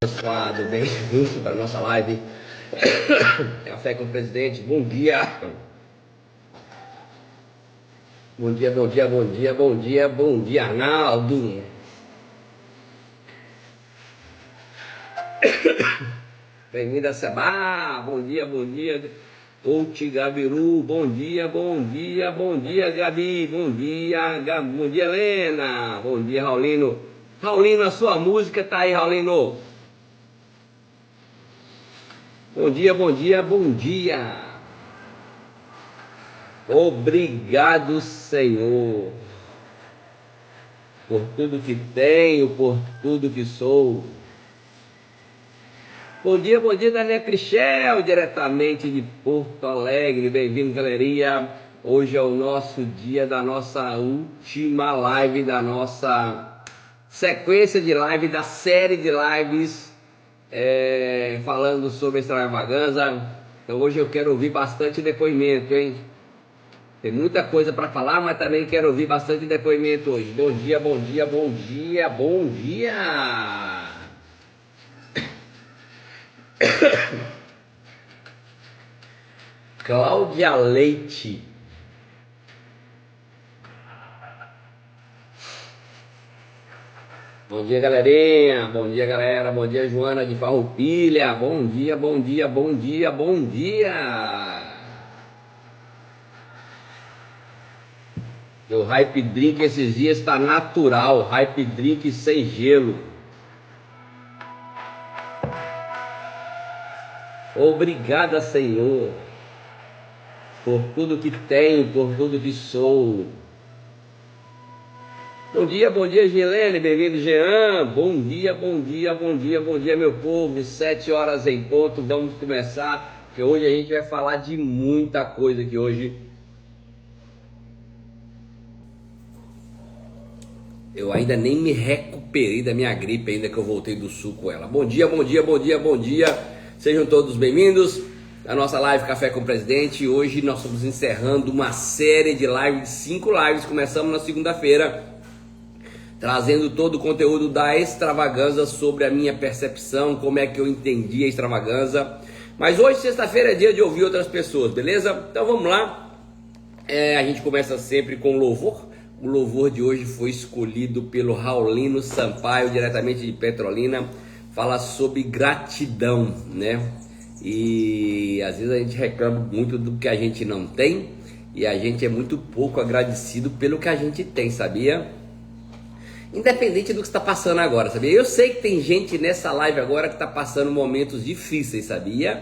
Abençoado, bem-vindo para a nossa live Café com o Presidente. Bom dia. Bom dia, bom dia, bom dia, bom dia, bom dia, Arnaldo. Bem-vindo a Seba. Bom dia, bom dia. Outi Gabiru, bom dia, bom dia, bom dia, Gabi, bom dia, bom dia, Helena, bom dia, Raulino. Raulino, a sua música tá aí, Raulino. Bom dia, bom dia, bom dia. Obrigado, Senhor, por tudo que tenho, por tudo que sou. Bom dia, Daniel Crichel, diretamente de Porto Alegre. Bem-vindo, galeria. Hoje é o nosso dia da nossa última live, da nossa sequência de live, da série de lives falando sobre extravaganza. Então hoje eu quero ouvir bastante depoimento, hein? Tem muita coisa para falar, mas também quero ouvir bastante depoimento hoje. Bom dia, bom dia, bom dia, bom dia. Cláudia Leite. Bom dia, galerinha. Bom dia, galera. Bom dia, Joana de Farroupilha. Bom dia, bom dia, bom dia, bom dia. O Hype Drink esses dias está natural. Hype Drink sem gelo. Obrigada, Senhor, por tudo que tenho, por tudo que sou. Bom dia, Gilene, bem-vindo, Jean. Bom dia, bom dia, bom dia, bom dia, meu povo. 7 horas em ponto, vamos começar, porque hoje a gente vai falar de muita coisa aqui hoje. Eu ainda nem me recuperei da minha gripe, ainda que eu voltei do sul com ela. Bom dia, bom dia, bom dia, bom dia. Sejam todos bem-vindos à nossa live Café com o Presidente. Hoje nós estamos encerrando uma série de lives, de 5 lives. Começamos na segunda-feira, trazendo todo o conteúdo da extravaganza sobre a minha percepção, como é que eu entendi a extravaganza. Mas hoje, sexta-feira, é dia de ouvir outras pessoas, beleza? Então vamos lá. A gente começa sempre com louvor. O louvor de hoje foi escolhido pelo Raulino Sampaio, diretamente de Petrolina. Fala sobre gratidão, né? E às vezes a gente reclama muito do que a gente não tem e a gente é muito pouco agradecido pelo que a gente tem, sabia? Independente do que está passando agora, sabia? Eu sei que tem gente nessa live agora que está passando momentos difíceis, sabia?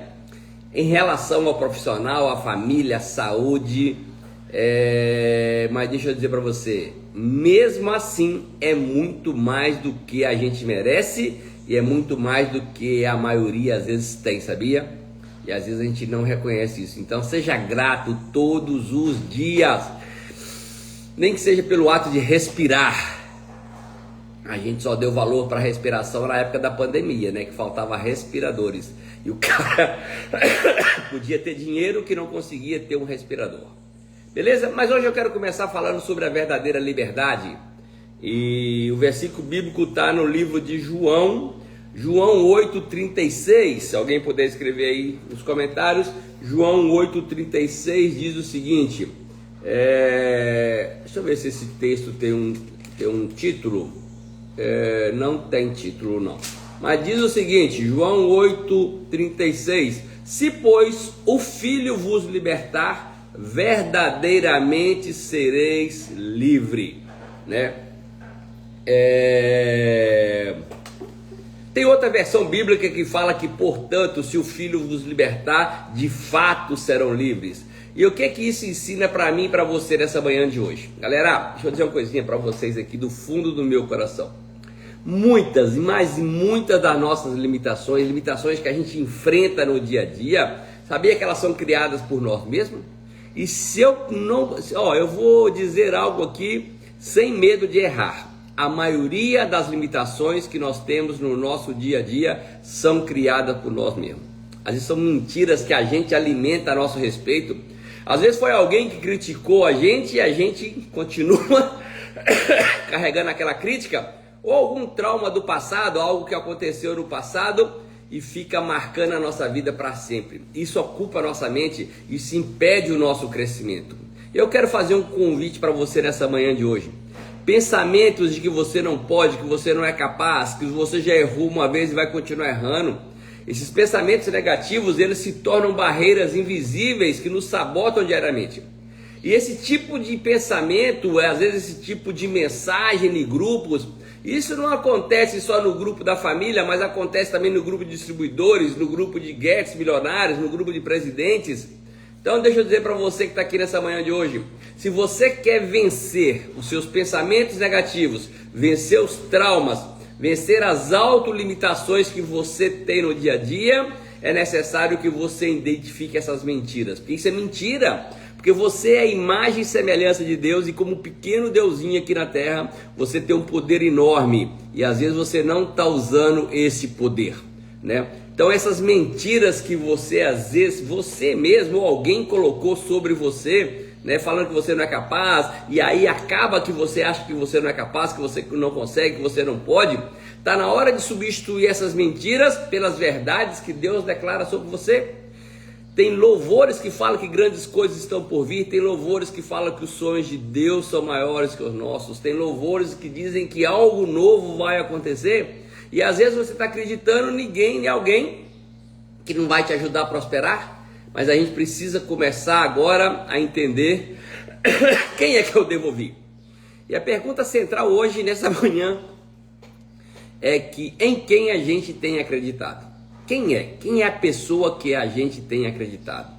Em relação ao profissional, à família, à saúde, mas deixa eu dizer para você, mesmo assim é muito mais do que a gente merece e é muito mais do que a maioria às vezes tem, sabia? E às vezes a gente não reconhece isso. Então seja grato todos os dias, nem que seja pelo ato de respirar. A gente só deu valor para a respiração na época da pandemia, né? Que faltava respiradores. E o cara podia ter dinheiro que não conseguia ter um respirador. Beleza? Mas hoje eu quero começar falando sobre a verdadeira liberdade. E o versículo bíblico está no livro de João 8,36. Se alguém puder escrever aí nos comentários. João 8,36 diz o seguinte. Deixa eu ver se esse texto tem um título. Não tem título não. Mas diz o seguinte, João 8,36. Se pois o Filho vos libertar, verdadeiramente sereis livre, né? Tem outra versão bíblica que fala que, portanto, se o Filho vos libertar, de fato serão livres. E o que que isso ensina para mim e para você nessa manhã de hoje? Galera, deixa eu dizer uma coisinha para vocês aqui do fundo do meu coração. Muitas, mas muitas das nossas limitações que a gente enfrenta no dia a dia, sabia que elas são criadas por nós mesmos? E se eu não... eu vou dizer algo aqui sem medo de errar. A maioria das limitações que nós temos no nosso dia a dia são criadas por nós mesmos. Às vezes são mentiras que a gente alimenta a nosso respeito. Às vezes foi alguém que criticou a gente e a gente continua carregando aquela crítica ou algum trauma do passado, algo que aconteceu no passado e fica marcando a nossa vida para sempre. Isso ocupa a nossa mente, isso impede o nosso crescimento. Eu quero fazer um convite para você nessa manhã de hoje. Pensamentos de que você não pode, que você não é capaz, que você já errou uma vez e vai continuar errando. Esses pensamentos negativos, eles se tornam barreiras invisíveis que nos sabotam diariamente. E esse tipo de pensamento, às vezes esse tipo de mensagem em grupos, isso não acontece só no grupo da família, mas acontece também no grupo de distribuidores, no grupo de Guedes milionários, no grupo de presidentes. Então deixa eu dizer para você que está aqui nessa manhã de hoje, se você quer vencer os seus pensamentos negativos, vencer os traumas, vencer as autolimitações que você tem no dia a dia, é necessário que você identifique essas mentiras. Porque isso é mentira, porque você é a imagem e semelhança de Deus e como pequeno deusinho aqui na terra, você tem um poder enorme e às vezes você não está usando esse poder, né? Então essas mentiras que você às vezes, você mesmo ou alguém colocou sobre você, né, falando que você não é capaz, e aí acaba que você acha que você não é capaz, que você não consegue, que você não pode. Está na hora de substituir essas mentiras pelas verdades que Deus declara sobre você. Tem louvores que falam que grandes coisas estão por vir, tem louvores que falam que os sonhos de Deus são maiores que os nossos, tem louvores que dizem que algo novo vai acontecer, e às vezes você está acreditando em alguém que não vai te ajudar a prosperar, mas a gente precisa começar agora a entender quem é que eu devo ouvir. E a pergunta central hoje, nessa manhã, é que em quem a gente tem acreditado. Quem é? Quem é a pessoa que a gente tem acreditado?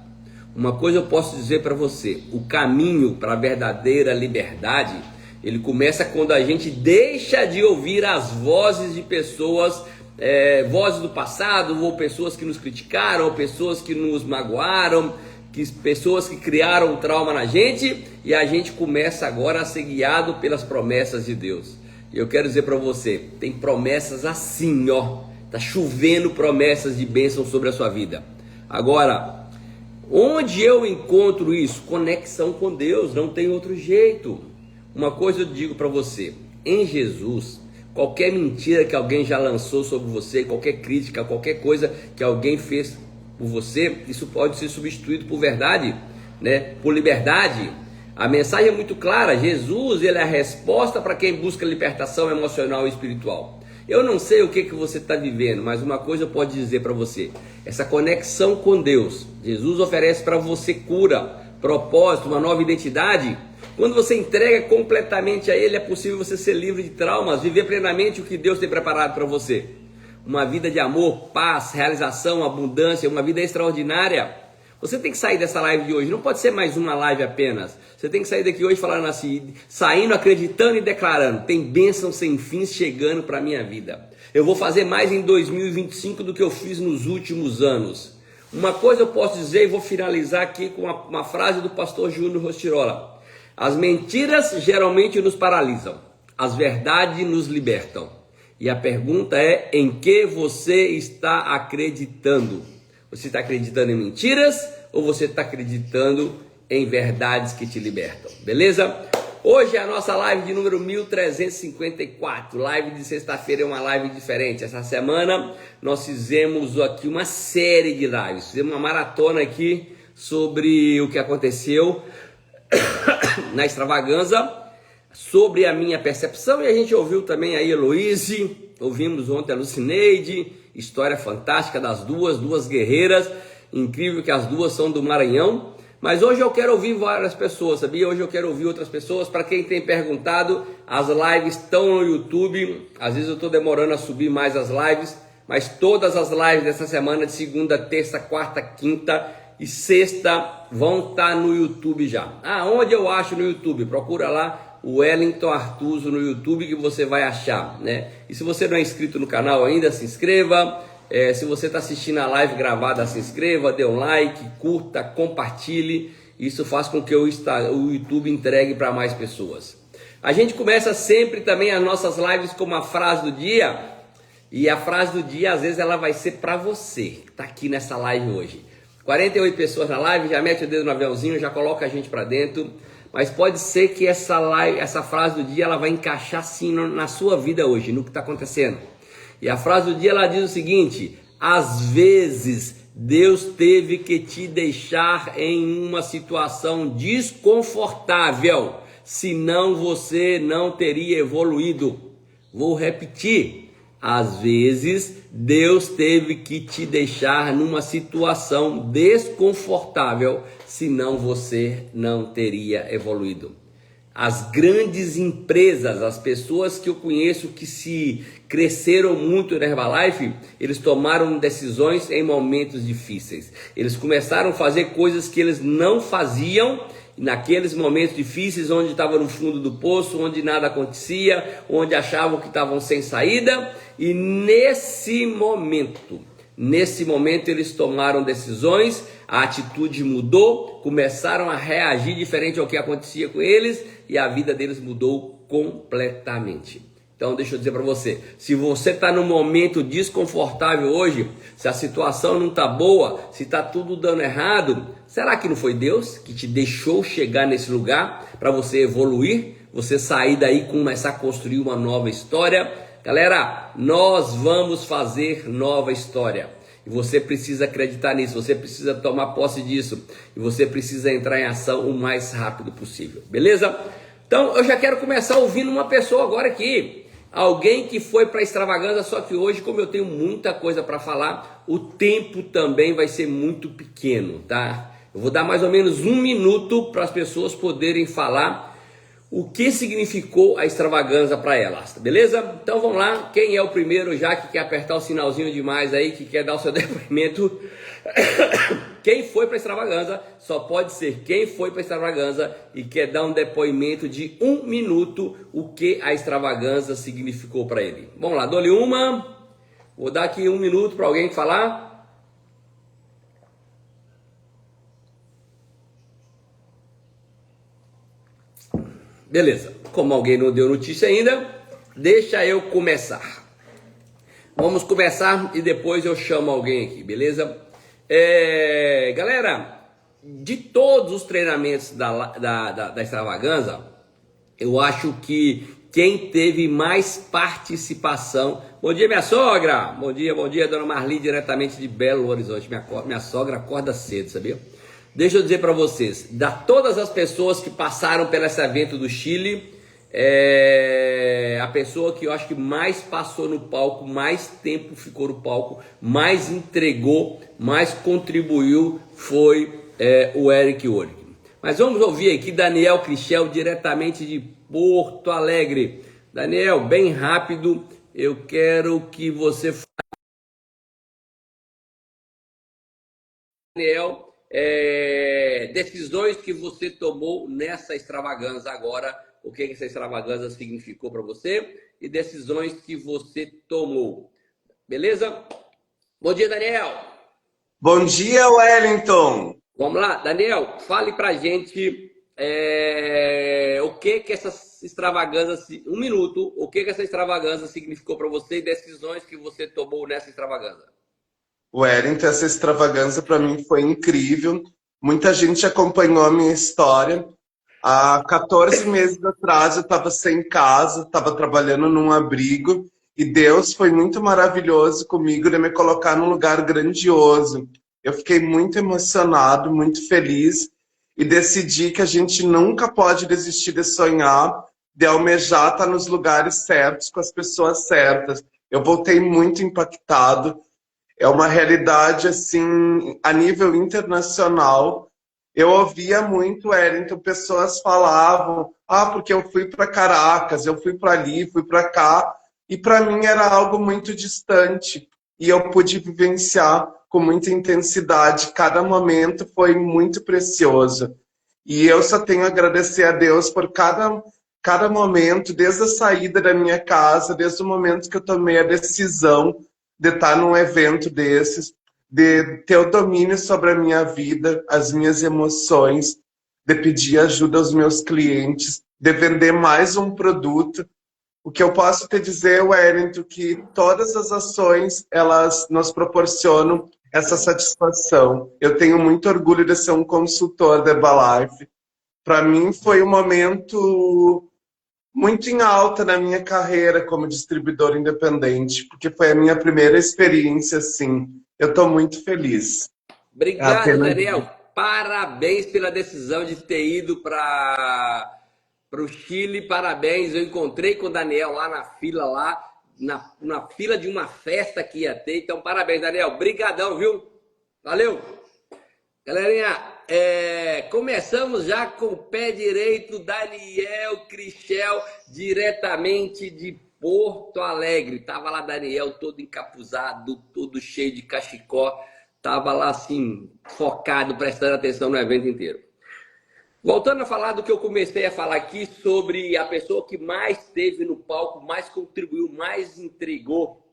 Uma coisa eu posso dizer para você, o caminho para a verdadeira liberdade, ele começa quando a gente deixa de ouvir as vozes de pessoas, vozes do passado, ou pessoas que nos criticaram, ou pessoas que nos magoaram, pessoas que criaram trauma na gente, e a gente começa agora a ser guiado pelas promessas de Deus. E eu quero dizer para você, tem promessas assim, ó, tá chovendo promessas de bênção sobre a sua vida. Agora, onde eu encontro isso? Conexão com Deus, não tem outro jeito. Uma coisa eu digo para você, em Jesus, qualquer mentira que alguém já lançou sobre você, qualquer crítica, qualquer coisa que alguém fez por você, isso pode ser substituído por verdade, né? Por liberdade. A mensagem é muito clara, Jesus, ele é a resposta para quem busca libertação emocional e espiritual. Eu não sei o que você está vivendo, mas uma coisa eu posso dizer para você, essa conexão com Deus, Jesus oferece para você cura, propósito, uma nova identidade. Quando você entrega completamente a Ele, é possível você ser livre de traumas, viver plenamente o que Deus tem preparado para você. Uma vida de amor, paz, realização, abundância, uma vida extraordinária. Você tem que sair dessa live de hoje, não pode ser mais uma live apenas. Você tem que sair daqui hoje falando assim, saindo, acreditando e declarando, tem bênção sem fins chegando para a minha vida. Eu vou fazer mais em 2025 do que eu fiz nos últimos anos. Uma coisa eu posso dizer e vou finalizar aqui com uma frase do pastor Júnior Rostirola. As mentiras geralmente nos paralisam, as verdades nos libertam. E a pergunta é, em que você está acreditando? Você está acreditando em mentiras ou você está acreditando em verdades que te libertam? Beleza? Hoje é a nossa live de número 1354. Live de sexta-feira é uma live diferente. Essa semana nós fizemos aqui uma série de lives. Fizemos uma maratona aqui sobre o que aconteceu na extravaganza, sobre a minha percepção, e a gente ouviu também a Heloíse, ouvimos ontem a Lucineide, história fantástica das duas guerreiras, incrível que as duas são do Maranhão, mas hoje eu quero ouvir várias pessoas, sabia? Hoje eu quero ouvir outras pessoas. Para quem tem perguntado, as lives estão no YouTube, às vezes eu estou demorando a subir mais as lives, mas todas as lives dessa semana, de segunda, terça, quarta, quinta e sexta, vão estar no YouTube já. Onde eu acho no YouTube? Procura lá o Wellington Artuso no YouTube que você vai achar, né? E se você não é inscrito no canal ainda, se inscreva. Se você está assistindo a live gravada, se inscreva, dê um like, curta, compartilhe. Isso faz com que o YouTube entregue para mais pessoas. A gente começa sempre também as nossas lives com uma frase do dia. E a frase do dia, às vezes, ela vai ser para você que está aqui nessa live hoje. 48 pessoas na live, já mete o dedo no aviãozinho, já coloca a gente para dentro. mas pode ser que essa frase do dia ela vai encaixar sim na sua vida hoje, no que está acontecendo. E a frase do dia ela diz o seguinte: às vezes Deus teve que te deixar em uma situação desconfortável, senão você não teria evoluído. Vou repetir: às vezes Deus teve que te deixar numa situação desconfortável, senão você não teria evoluído. As grandes empresas, as pessoas que eu conheço que se cresceram muito na Herbalife, eles tomaram decisões em momentos difíceis. Eles começaram a fazer coisas que eles não faziam naqueles momentos difíceis, onde estavam no fundo do poço, onde nada acontecia, onde achavam que estavam sem saída. E nesse momento eles tomaram decisões, a atitude mudou, começaram a reagir diferente ao que acontecia com eles e a vida deles mudou completamente. Então deixa eu dizer para você, se você está num momento desconfortável hoje, se a situação não está boa, se está tudo dando errado, será que não foi Deus que te deixou chegar nesse lugar para você evoluir, você sair daí e começar a construir uma nova história? Galera, nós vamos fazer nova história. E você precisa acreditar nisso, você precisa tomar posse disso. E você precisa entrar em ação o mais rápido possível, beleza? Então eu já quero começar ouvindo uma pessoa agora aqui. Alguém que foi para a extravagância, só que hoje, como eu tenho muita coisa para falar, o tempo também vai ser muito pequeno, tá? Eu vou dar mais ou menos 1 minuto para as pessoas poderem falar o que significou a extravagância para elas, beleza? Então vamos lá, quem é o primeiro já que quer apertar o sinalzinho demais aí, que quer dar o seu depoimento? Quem foi para a extravagância, só pode ser quem foi para a extravagância e quer dar um depoimento de 1 minuto, o que a extravagância significou para ele. Vamos lá, dou-lhe uma, vou dar aqui 1 minuto para alguém falar. Beleza, como alguém não deu notícia ainda, deixa eu começar. Vamos começar e depois eu chamo alguém aqui, beleza? Galera, de todos os treinamentos da extravagância, eu acho que quem teve mais participação... Bom dia, minha sogra! Bom dia, dona Marli, diretamente de Belo Horizonte. Minha sogra acorda cedo, sabia? Deixa eu dizer para vocês, da todas as pessoas que passaram por esse evento do Chile, a pessoa que eu acho que mais passou no palco, mais tempo ficou no palco, mais entregou, mais contribuiu foi o Eric Orig. Mas vamos ouvir aqui Daniel Crichel, diretamente de Porto Alegre. Daniel, bem rápido, eu quero que você fale. Daniel, decisões que você tomou nessa extravagância agora, o que essa extravagância significou para você e decisões que você tomou, beleza? Bom dia, Daniel. Bom dia, Wellington. Vamos lá, Daniel, fale pra gente o que essa extravagância, 1 minuto, o que essa extravagância significou para você e decisões que você tomou nessa extravagância. Wellington, essa extravagância para mim foi incrível. Muita gente acompanhou a minha história. Há 14 meses atrás eu estava sem casa, estava trabalhando num abrigo e Deus foi muito maravilhoso comigo de me colocar num lugar grandioso. Eu fiquei muito emocionado, muito feliz e decidi que a gente nunca pode desistir de sonhar, de almejar estar nos lugares certos, com as pessoas certas. Eu voltei muito impactado. É uma realidade, assim, a nível internacional. Eu ouvia muito, Wellington, pessoas falavam, porque eu fui para Caracas, eu fui para ali, fui para cá, e para mim era algo muito distante. E eu pude vivenciar com muita intensidade, cada momento foi muito precioso. E eu só tenho a agradecer a Deus por cada momento, desde a saída da minha casa, desde o momento que eu tomei a decisão de estar num evento desses, de ter o domínio sobre a minha vida, as minhas emoções, de pedir ajuda aos meus clientes, de vender mais um produto. O que eu posso te dizer, Wellington, que todas as ações, elas nos proporcionam essa satisfação. Eu tenho muito orgulho de ser um consultor da Herbalife. Para mim foi um momento muito em alta na minha carreira como distribuidor independente, porque foi a minha primeira experiência assim. Eu estou muito feliz. É Obrigado, apenas Daniel. Parabéns pela decisão de ter ido para o Chile. Parabéns. Eu encontrei com o Daniel lá na fila, na fila de uma festa que ia ter. Então, parabéns, Daniel. Brigadão, viu? Valeu. Galerinha, começamos já com o pé direito, Daniel Krichel, diretamente de Porto Alegre. Tava lá Daniel todo encapuzado, todo cheio de cachecol. Tava lá assim, focado, prestando atenção no evento inteiro. Voltando a falar do que eu comecei a falar aqui sobre a pessoa que mais esteve no palco, mais contribuiu, mais entregou,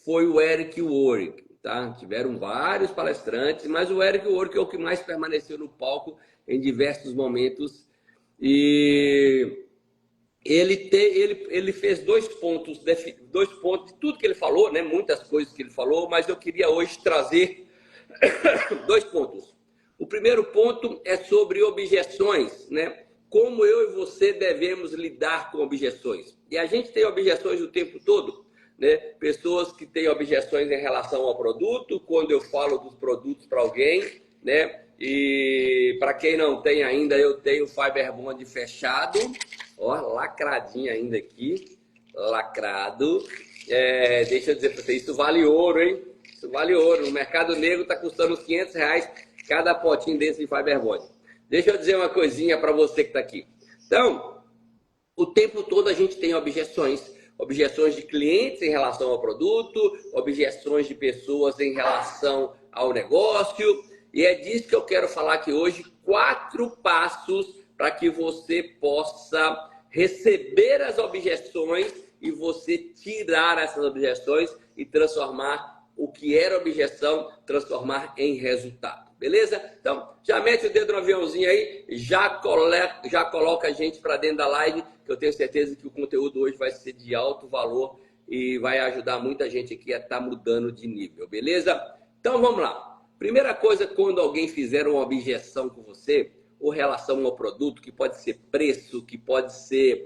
foi o Eric Worre. Tá? Tiveram vários palestrantes, mas o Eric Worre é o que mais permaneceu no palco em diversos momentos. E ele fez dois pontos de tudo que ele falou, né? Muitas coisas que ele falou, mas eu queria hoje trazer dois pontos. O primeiro ponto é sobre objeções, né? Como eu e você devemos lidar com objeções. E a gente tem objeções o tempo todo, né? Pessoas que têm objeções em relação ao produto, quando eu falo dos produtos para alguém, né? E para quem não tem ainda, eu tenho o Fiber Bond fechado, ó, lacradinho ainda aqui, lacrado. Deixa eu dizer para você, isso vale ouro, hein? Isso vale ouro. No mercado negro está custando uns R$500 cada potinho desse de Fiber Bond. Deixa eu dizer uma coisinha para você que está aqui. Então, o tempo todo a gente tem objeções. Objeções de clientes em relação ao produto, objeções de pessoas em relação ao negócio. E é disso que eu quero falar aqui hoje. 4 passos para que você possa receber as objeções e você tirar essas objeções e transformar o que era objeção, transformar em resultado. Beleza? Então, já mete o dedo no aviãozinho aí, já coloca a gente para dentro da live, que eu tenho certeza que o conteúdo hoje vai ser de alto valor e vai ajudar muita gente aqui a estar mudando de nível, beleza? Então, vamos lá. Primeira coisa, quando alguém fizer uma objeção com você, ou relação ao produto, que pode ser preço, que pode ser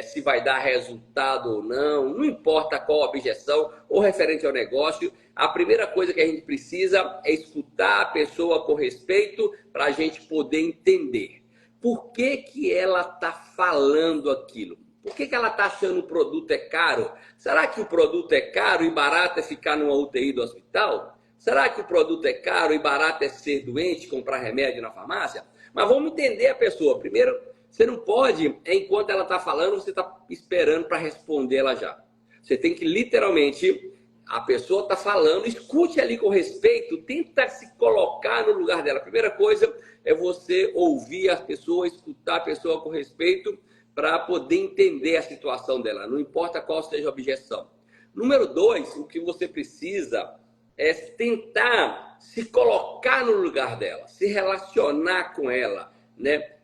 se vai dar resultado ou não importa qual a objeção, ou referente ao negócio, a primeira coisa que a gente precisa é escutar a pessoa com respeito para a gente poder entender. Por que que ela está falando aquilo? Por que que ela está achando o produto é caro? Será que o produto é caro e barato é ficar numa UTI do hospital? Será que o produto é caro e barato é ser doente, comprar remédio na farmácia? Mas vamos entender a pessoa. Primeiro, você não pode, enquanto ela está falando, você está esperando para responder ela já. Você tem que literalmente, a pessoa está falando, escute ali com respeito, tenta se colocar no lugar dela. A primeira coisa é você ouvir a pessoa, escutar a pessoa com respeito para poder entender a situação dela, não importa qual seja a objeção. Número 2, o que você precisa é tentar se colocar no lugar dela, se relacionar com ela, né?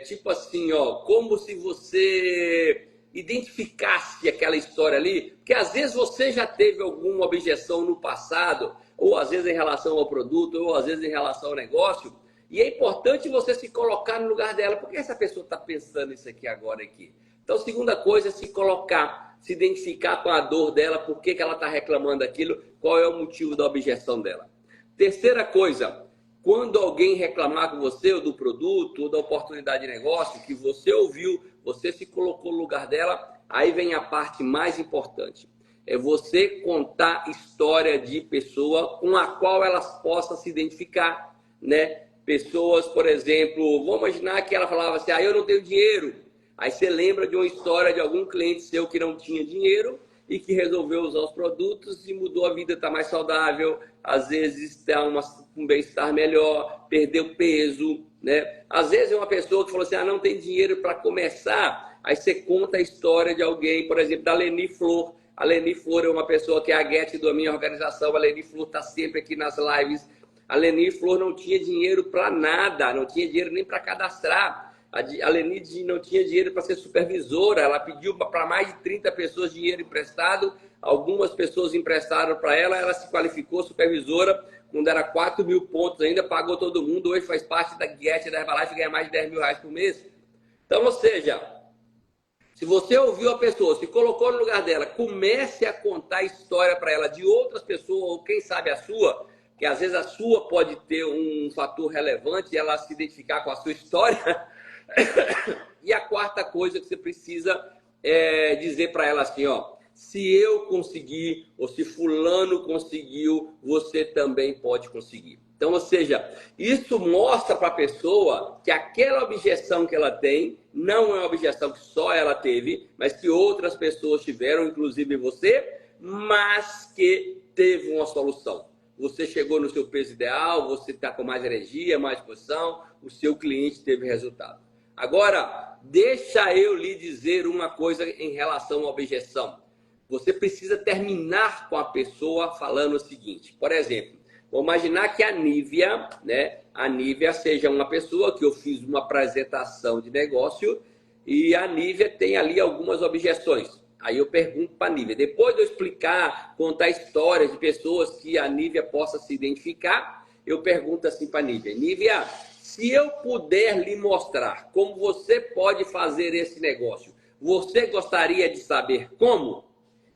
Tipo assim, ó, como se você identificasse aquela história ali, porque às vezes você já teve alguma objeção no passado, ou às vezes em relação ao produto, ou às vezes em relação ao negócio, e é importante você se colocar no lugar dela. Por que essa pessoa está pensando isso aqui agora aqui? Então, segunda coisa é se colocar, se identificar com a dor dela, por que ela está reclamando aquilo, qual é o motivo da objeção dela. Terceira coisa, quando alguém reclamar com você, ou do produto, ou da oportunidade de negócio, que você ouviu, você se colocou no lugar dela, aí vem a parte mais importante. É você contar história de pessoa com a qual elas possam se identificar, né? Pessoas, por exemplo, vamos imaginar que ela falava assim, eu não tenho dinheiro. Aí você lembra de uma história de algum cliente seu que não tinha dinheiro e que resolveu usar os produtos e mudou a vida, está mais saudável, às vezes está um bem-estar melhor, perdeu peso, né? Às vezes é uma pessoa que falou assim, não tem dinheiro para começar, aí você conta a história de alguém, por exemplo, da Leni Flor. A Leni Flor é uma pessoa que é a guest da minha organização, a Leni Flor está sempre aqui nas lives. A Leni Flor não tinha dinheiro para nada, não tinha dinheiro nem para cadastrar. A Leni não tinha dinheiro para ser supervisora, ela pediu para mais de 30 pessoas dinheiro emprestado, algumas pessoas emprestaram para ela, ela se qualificou supervisora, quando era 4.000 pontos ainda, pagou todo mundo, hoje faz parte da Get da Herbalife e ganha mais de 10 mil reais por mês. Então, ou seja, se você ouviu a pessoa, se colocou no lugar dela, comece a contar história para ela de outras pessoas, ou quem sabe a sua, que às vezes a sua pode ter um fator relevante e ela se identificar com a sua história. E a quarta coisa que você precisa dizer para ela assim, ó, se eu conseguir, ou se fulano conseguiu, você também pode conseguir. Então, ou seja, isso mostra para a pessoa que aquela objeção que ela tem não é uma objeção que só ela teve, mas que outras pessoas tiveram, inclusive você, mas que teve uma solução. Você chegou no seu peso ideal, você está com mais energia, mais disposição, o seu cliente teve resultado. Agora, deixa eu lhe dizer uma coisa em relação à objeção. Você precisa terminar com a pessoa falando o seguinte, por exemplo, vou imaginar que a Nívia, né? A Nívia seja uma pessoa que eu fiz uma apresentação de negócio e a Nívia tem ali algumas objeções. Aí eu pergunto para a Nívia, depois de eu explicar, contar histórias de pessoas que a Nívia possa se identificar, eu pergunto assim para a Nívia, Nívia, se eu puder lhe mostrar como você pode fazer esse negócio, você gostaria de saber como?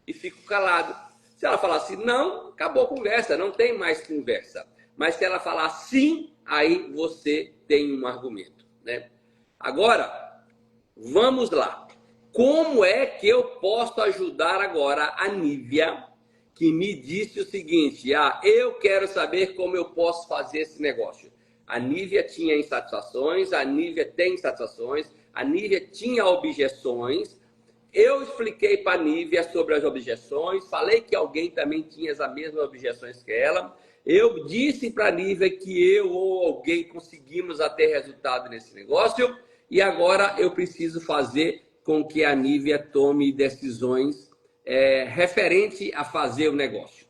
E fico calado. Se ela falar assim, não, acabou a conversa, não tem mais conversa. Mas se ela falar sim, aí você tem um argumento, né? Agora, vamos lá. Como é que eu posso ajudar agora a Nívia, que me disse o seguinte, eu quero saber como eu posso fazer esse negócio. A Nívia tinha insatisfações, a Nívia tem insatisfações, a Nívia tinha objeções. Eu expliquei para a Nívia sobre as objeções, falei que alguém também tinha as mesmas objeções que ela. Eu disse para a Nívia que eu ou alguém conseguimos ter resultado nesse negócio e agora eu preciso fazer com que a Nívia tome decisões referente a fazer o negócio.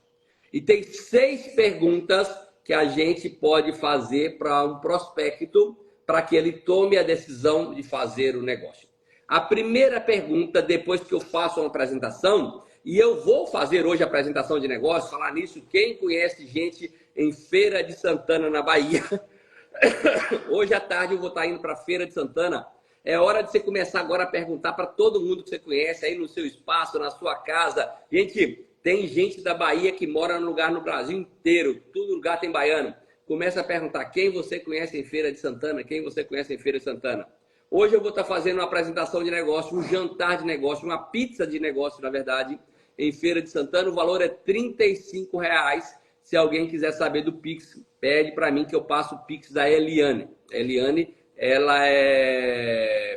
E tem 6 perguntas que a gente pode fazer para um prospecto para que ele tome a decisão de fazer o negócio. A primeira pergunta, depois que eu faço uma apresentação, e eu vou fazer hoje a apresentação de negócio, falar nisso, quem conhece gente em Feira de Santana, na Bahia, hoje à tarde eu vou estar indo para Feira de Santana, é hora de você começar agora a perguntar para todo mundo que você conhece, aí no seu espaço, na sua casa. Gente, tem gente da Bahia que mora no lugar no Brasil inteiro, todo lugar tem baiano. Começa a perguntar quem você conhece em Feira de Santana, quem você conhece em Feira de Santana. Hoje eu vou estar fazendo uma apresentação de negócio, um jantar de negócio, uma pizza de negócio, na verdade, em Feira de Santana. O valor é R$35. Se alguém quiser saber do Pix, pede para mim que eu passo o Pix da Eliane. Eliane, ela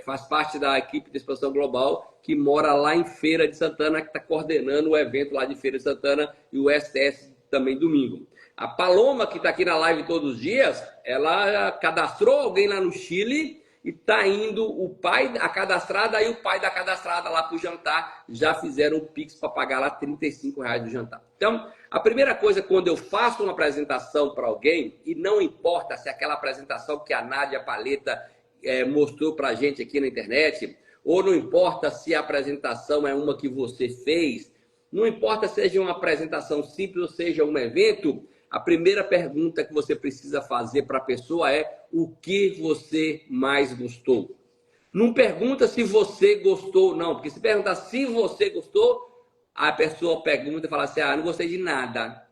faz parte da equipe de expansão global que mora lá em Feira de Santana, que está coordenando o evento lá de Feira de Santana e o STS também domingo. A Paloma, que está aqui na live todos os dias, ela cadastrou alguém lá no Chile e está indo o pai, a cadastrada e o pai da cadastrada lá para o jantar. Já fizeram o Pix para pagar lá R$35 do jantar. Então, a primeira coisa, quando eu faço uma apresentação para alguém, e não importa se aquela apresentação que a Nádia Paleta mostrou para a gente aqui na internet, ou não importa se a apresentação é uma que você fez, não importa se seja uma apresentação simples ou seja um evento, a primeira pergunta que você precisa fazer para a pessoa é o que você mais gostou. Não pergunta se você gostou ou não, porque se perguntar se você gostou, a pessoa pergunta e fala assim, não gostei de nada.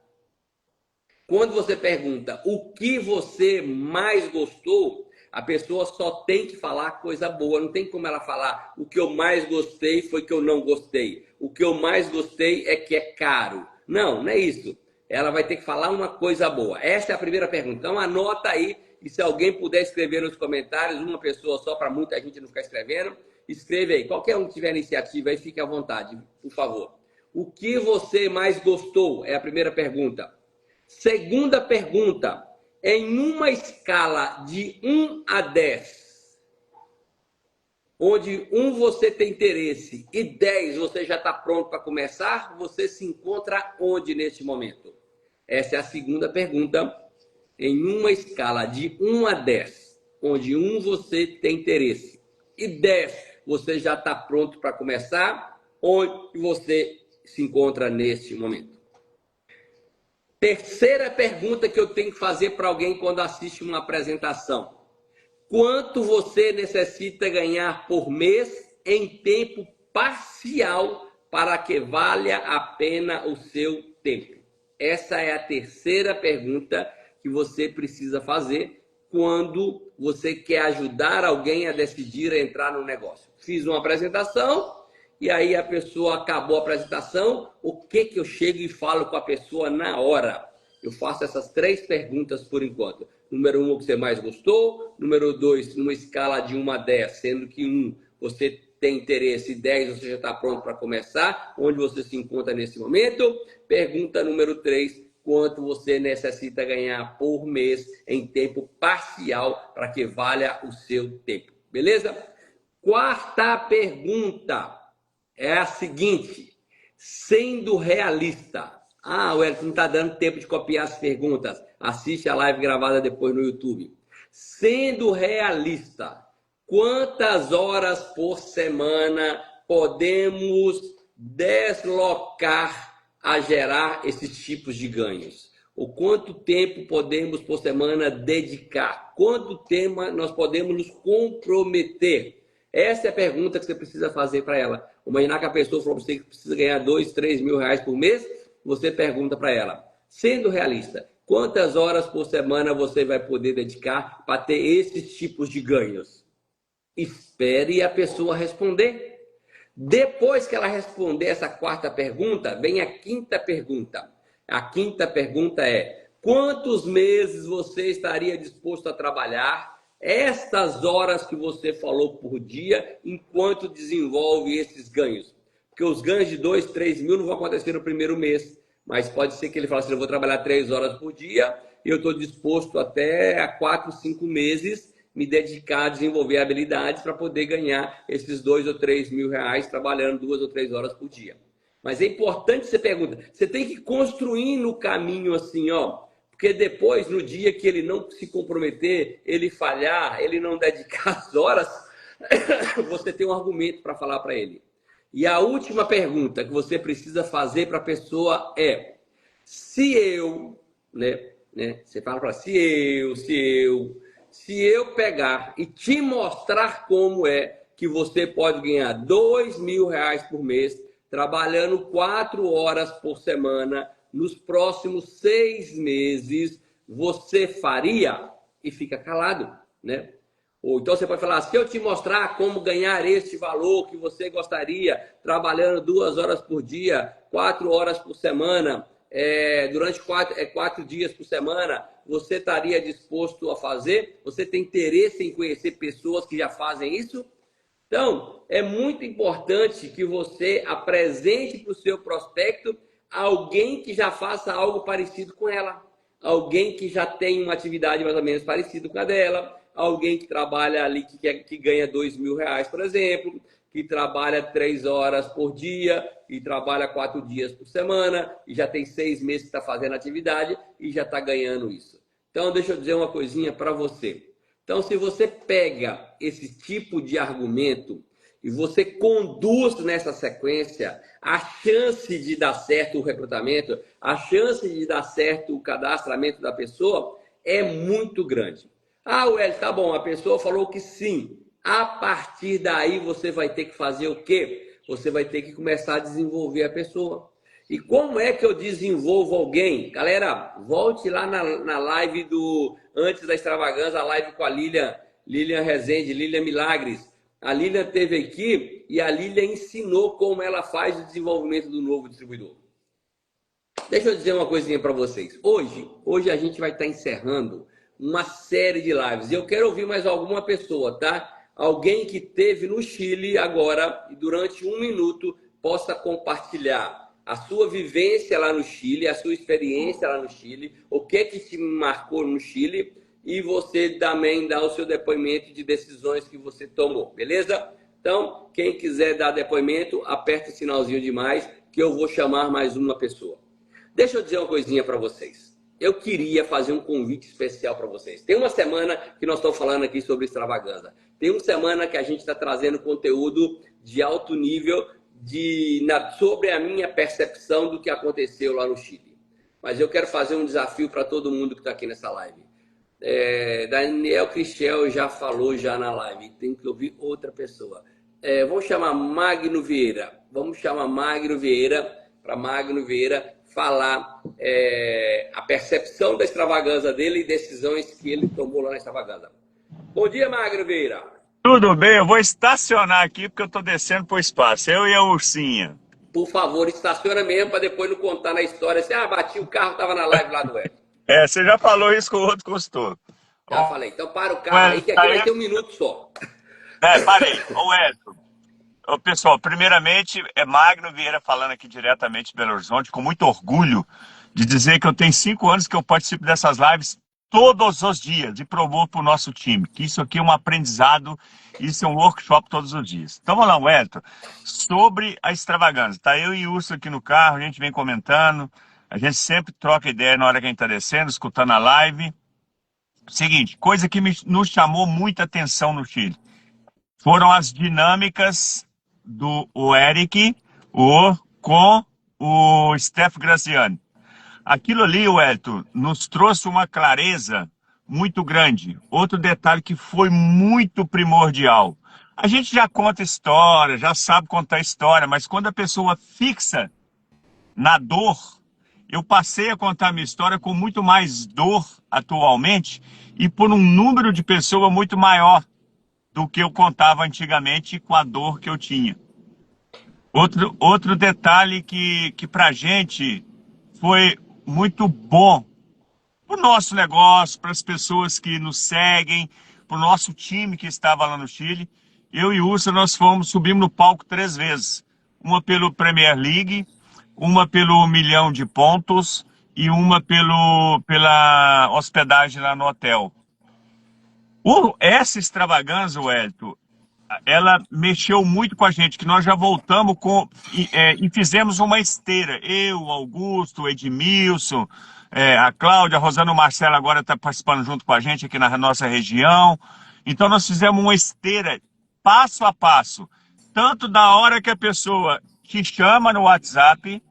Quando você pergunta o que você mais gostou, a pessoa só tem que falar coisa boa, não tem como ela falar o que eu mais gostei foi que eu não gostei. O que eu mais gostei é que é caro. Não, não é isso. Ela vai ter que falar uma coisa boa. Essa é a primeira pergunta. Então anota aí, e se alguém puder escrever nos comentários, uma pessoa só para muita gente não ficar escrevendo, escreve aí. Qualquer um que tiver iniciativa aí, fique à vontade, por favor. O que você mais gostou? É a primeira pergunta. Segunda pergunta. Em uma escala de 1 a 10, onde 1 você tem interesse e 10 você já está pronto para começar, você se encontra onde neste momento? Essa é a segunda pergunta. Em uma escala de 1 a 10, onde 1 você tem interesse e 10 você já está pronto para começar, onde você se encontra neste momento. Terceira pergunta que eu tenho que fazer para alguém quando assiste uma apresentação. Quanto você necessita ganhar por mês em tempo parcial para que valha a pena o seu tempo? Essa é a terceira pergunta que você precisa fazer quando você quer ajudar alguém a decidir entrar no negócio. Fiz uma apresentação e aí a pessoa acabou a apresentação, o que eu chego e falo com a pessoa na hora? Eu faço essas 3 perguntas por enquanto. Número 1, o que você mais gostou. Número 2, numa escala de 1 a 10, sendo que 1 você tem interesse, 10 você já está pronto para começar, onde você se encontra nesse momento. Pergunta número 3, quanto você necessita ganhar por mês em tempo parcial para que valha o seu tempo. Beleza? Quarta pergunta é a seguinte, sendo realista. O Elton não está dando tempo de copiar as perguntas. Assiste a live gravada depois no YouTube. Sendo realista, quantas horas por semana podemos deslocar a gerar esses tipos de ganhos? O quanto tempo podemos por semana dedicar? Quanto tempo nós podemos nos comprometer? Essa é a pergunta que você precisa fazer para ela. Imaginar que a pessoa falou para você que precisa ganhar 2, 3 mil reais por mês, você pergunta para ela, sendo realista, quantas horas por semana você vai poder dedicar para ter esses tipos de ganhos? Espere a pessoa responder. Depois que ela responder essa quarta pergunta, vem a quinta pergunta. A quinta pergunta é, quantos meses você estaria disposto a trabalhar estas horas que você falou por dia enquanto desenvolve esses ganhos? Porque os ganhos de 2, 3 mil não vão acontecer no primeiro mês. Mas pode ser que ele fale assim, eu vou trabalhar 3 horas por dia e eu estou disposto até a 4, 5 meses me dedicar a desenvolver habilidades para poder ganhar esses 2 ou 3 mil reais trabalhando 2 ou 3 horas por dia. Mas é importante você perguntar. Você tem que construir no caminho assim, ó. Porque depois, no dia que ele não se comprometer, ele falhar, ele não dedicar as horas, você tem um argumento para falar para ele. E a última pergunta que você precisa fazer para a pessoa é, se eu você fala para se eu pegar e te mostrar como é que você pode ganhar 2 mil reais por mês, trabalhando 4 horas por semana, nos próximos 6 meses, você faria? E fica calado, né? Ou então você pode falar, se eu te mostrar como ganhar este valor que você gostaria, trabalhando 2 horas por dia, 4 horas por semana, durante 4 dias por semana, você estaria disposto a fazer? Você tem interesse em conhecer pessoas que já fazem isso? Então, é muito importante que você apresente para o seu prospecto alguém que já faça algo parecido com ela. Alguém que já tem uma atividade mais ou menos parecida com a dela. Alguém que trabalha ali, que ganha 2 mil reais, por exemplo, que trabalha 3 horas por dia e trabalha 4 dias por semana e já tem 6 meses que está fazendo atividade e já está ganhando isso. Então, deixa eu dizer uma coisinha para você. Então, se você pega esse tipo de argumento e você conduz nessa sequência, a chance de dar certo o recrutamento, a chance de dar certo o cadastramento da pessoa é muito grande. Ué, tá bom, a pessoa falou que sim. A partir daí você vai ter que fazer o quê? Você vai ter que começar a desenvolver a pessoa. E como é que eu desenvolvo alguém? Galera, volte lá na live antes da extravagância, a live com a Lilian Rezende, Lilian Milagres. A Lilian esteve aqui e a Lilian ensinou como ela faz o desenvolvimento do novo distribuidor. Deixa eu dizer uma coisinha para vocês. Hoje a gente vai estar encerrando uma série de lives. E eu quero ouvir mais alguma pessoa, tá? Alguém que esteve no Chile agora e durante 1 minuto possa compartilhar a sua vivência lá no Chile, a sua experiência lá no Chile, o que te marcou no Chile e você também dá o seu depoimento de decisões que você tomou, beleza? Então, quem quiser dar depoimento, aperta o sinalzinho de mais que eu vou chamar mais uma pessoa. Deixa eu dizer uma coisinha para vocês. Eu queria fazer um convite especial para vocês. Tem uma semana que nós estamos falando aqui sobre extravagância. Tem uma semana que a gente está trazendo conteúdo de alto nível sobre a minha percepção do que aconteceu lá no Chile. Mas eu quero fazer um desafio para todo mundo que está aqui nessa live. Daniel Cristiel já falou já na live, tem que ouvir outra pessoa. Vamos chamar Magno Vieira. Vamos chamar Magno Vieira para Magno Vieira falar a percepção da extravagância dele e decisões que ele tomou lá na extravagância. Bom dia, Magno Vieira. Tudo bem, eu vou estacionar aqui porque eu tô descendo pro espaço, eu e a ursinha. Por favor, estaciona mesmo para depois não contar na história. Você bati o carro, tava na live lá do Edson. Você já falou isso com o outro consultor. Já falei. Então para o carro aí que aqui vai ter 1 minuto só. Parei. Ô Edson. Ô, pessoal, primeiramente é Magno Vieira falando aqui diretamente de Belo Horizonte, com muito orgulho de dizer que eu tenho 5 anos que eu participo dessas lives todos os dias e promovo para o nosso time, que isso aqui é um aprendizado, isso é um workshop todos os dias. Então vamos lá, Wellington, sobre a extravagância. Tá eu e o Urso aqui no carro, a gente vem comentando, a gente sempre troca ideia na hora que a gente está descendo, escutando a live. Seguinte, coisa que nos chamou muita atenção no Chile, foram as dinâmicas do Eric com o Steph Graziani. Aquilo ali, Wellington, nos trouxe uma clareza muito grande. Outro detalhe que foi muito primordial. A gente já conta história, já sabe contar história, mas quando a pessoa fixa na dor, eu passei a contar minha história com muito mais dor atualmente e por um número de pessoas muito maior do que eu contava antigamente com a dor que eu tinha. Outro detalhe que para a gente foi muito bom para o nosso negócio, para as pessoas que nos seguem, para o nosso time que estava lá no Chile. Eu e o Ursa, nós subimos no palco 3 vezes. Uma pelo Premier League, uma pelo 1 milhão de pontos e uma pela hospedagem lá no hotel. Essa extravagância, Wellington, ela mexeu muito com a gente, que nós já voltamos e fizemos uma esteira. Eu, Augusto, Edmilson, a Cláudia, a Rosana, o Marcelo agora está participando junto com a gente aqui na nossa região. Então nós fizemos uma esteira passo a passo, tanto da hora que a pessoa te chama no WhatsApp,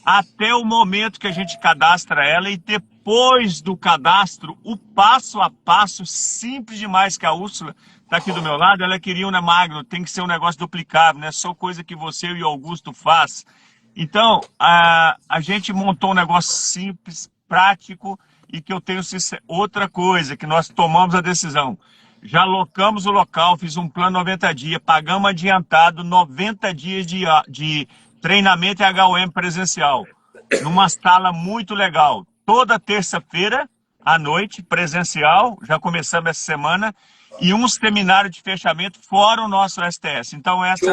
até o momento que a gente cadastra ela e depois do cadastro, o passo a passo simples demais, que a Úrsula está aqui do meu lado, ela queria uma Magno, tem que ser um negócio duplicável, não é só coisa que você e o Augusto faz. Então, a gente montou um negócio simples, prático e que eu tenho outra coisa, que nós tomamos a decisão. Já alocamos o local, fiz um plano 90 dias, pagamos adiantado 90 dias de treinamento e HOM presencial, numa sala muito legal. Toda terça-feira à noite, presencial, já começamos essa semana, e um seminário de fechamento fora o nosso STS. Então essa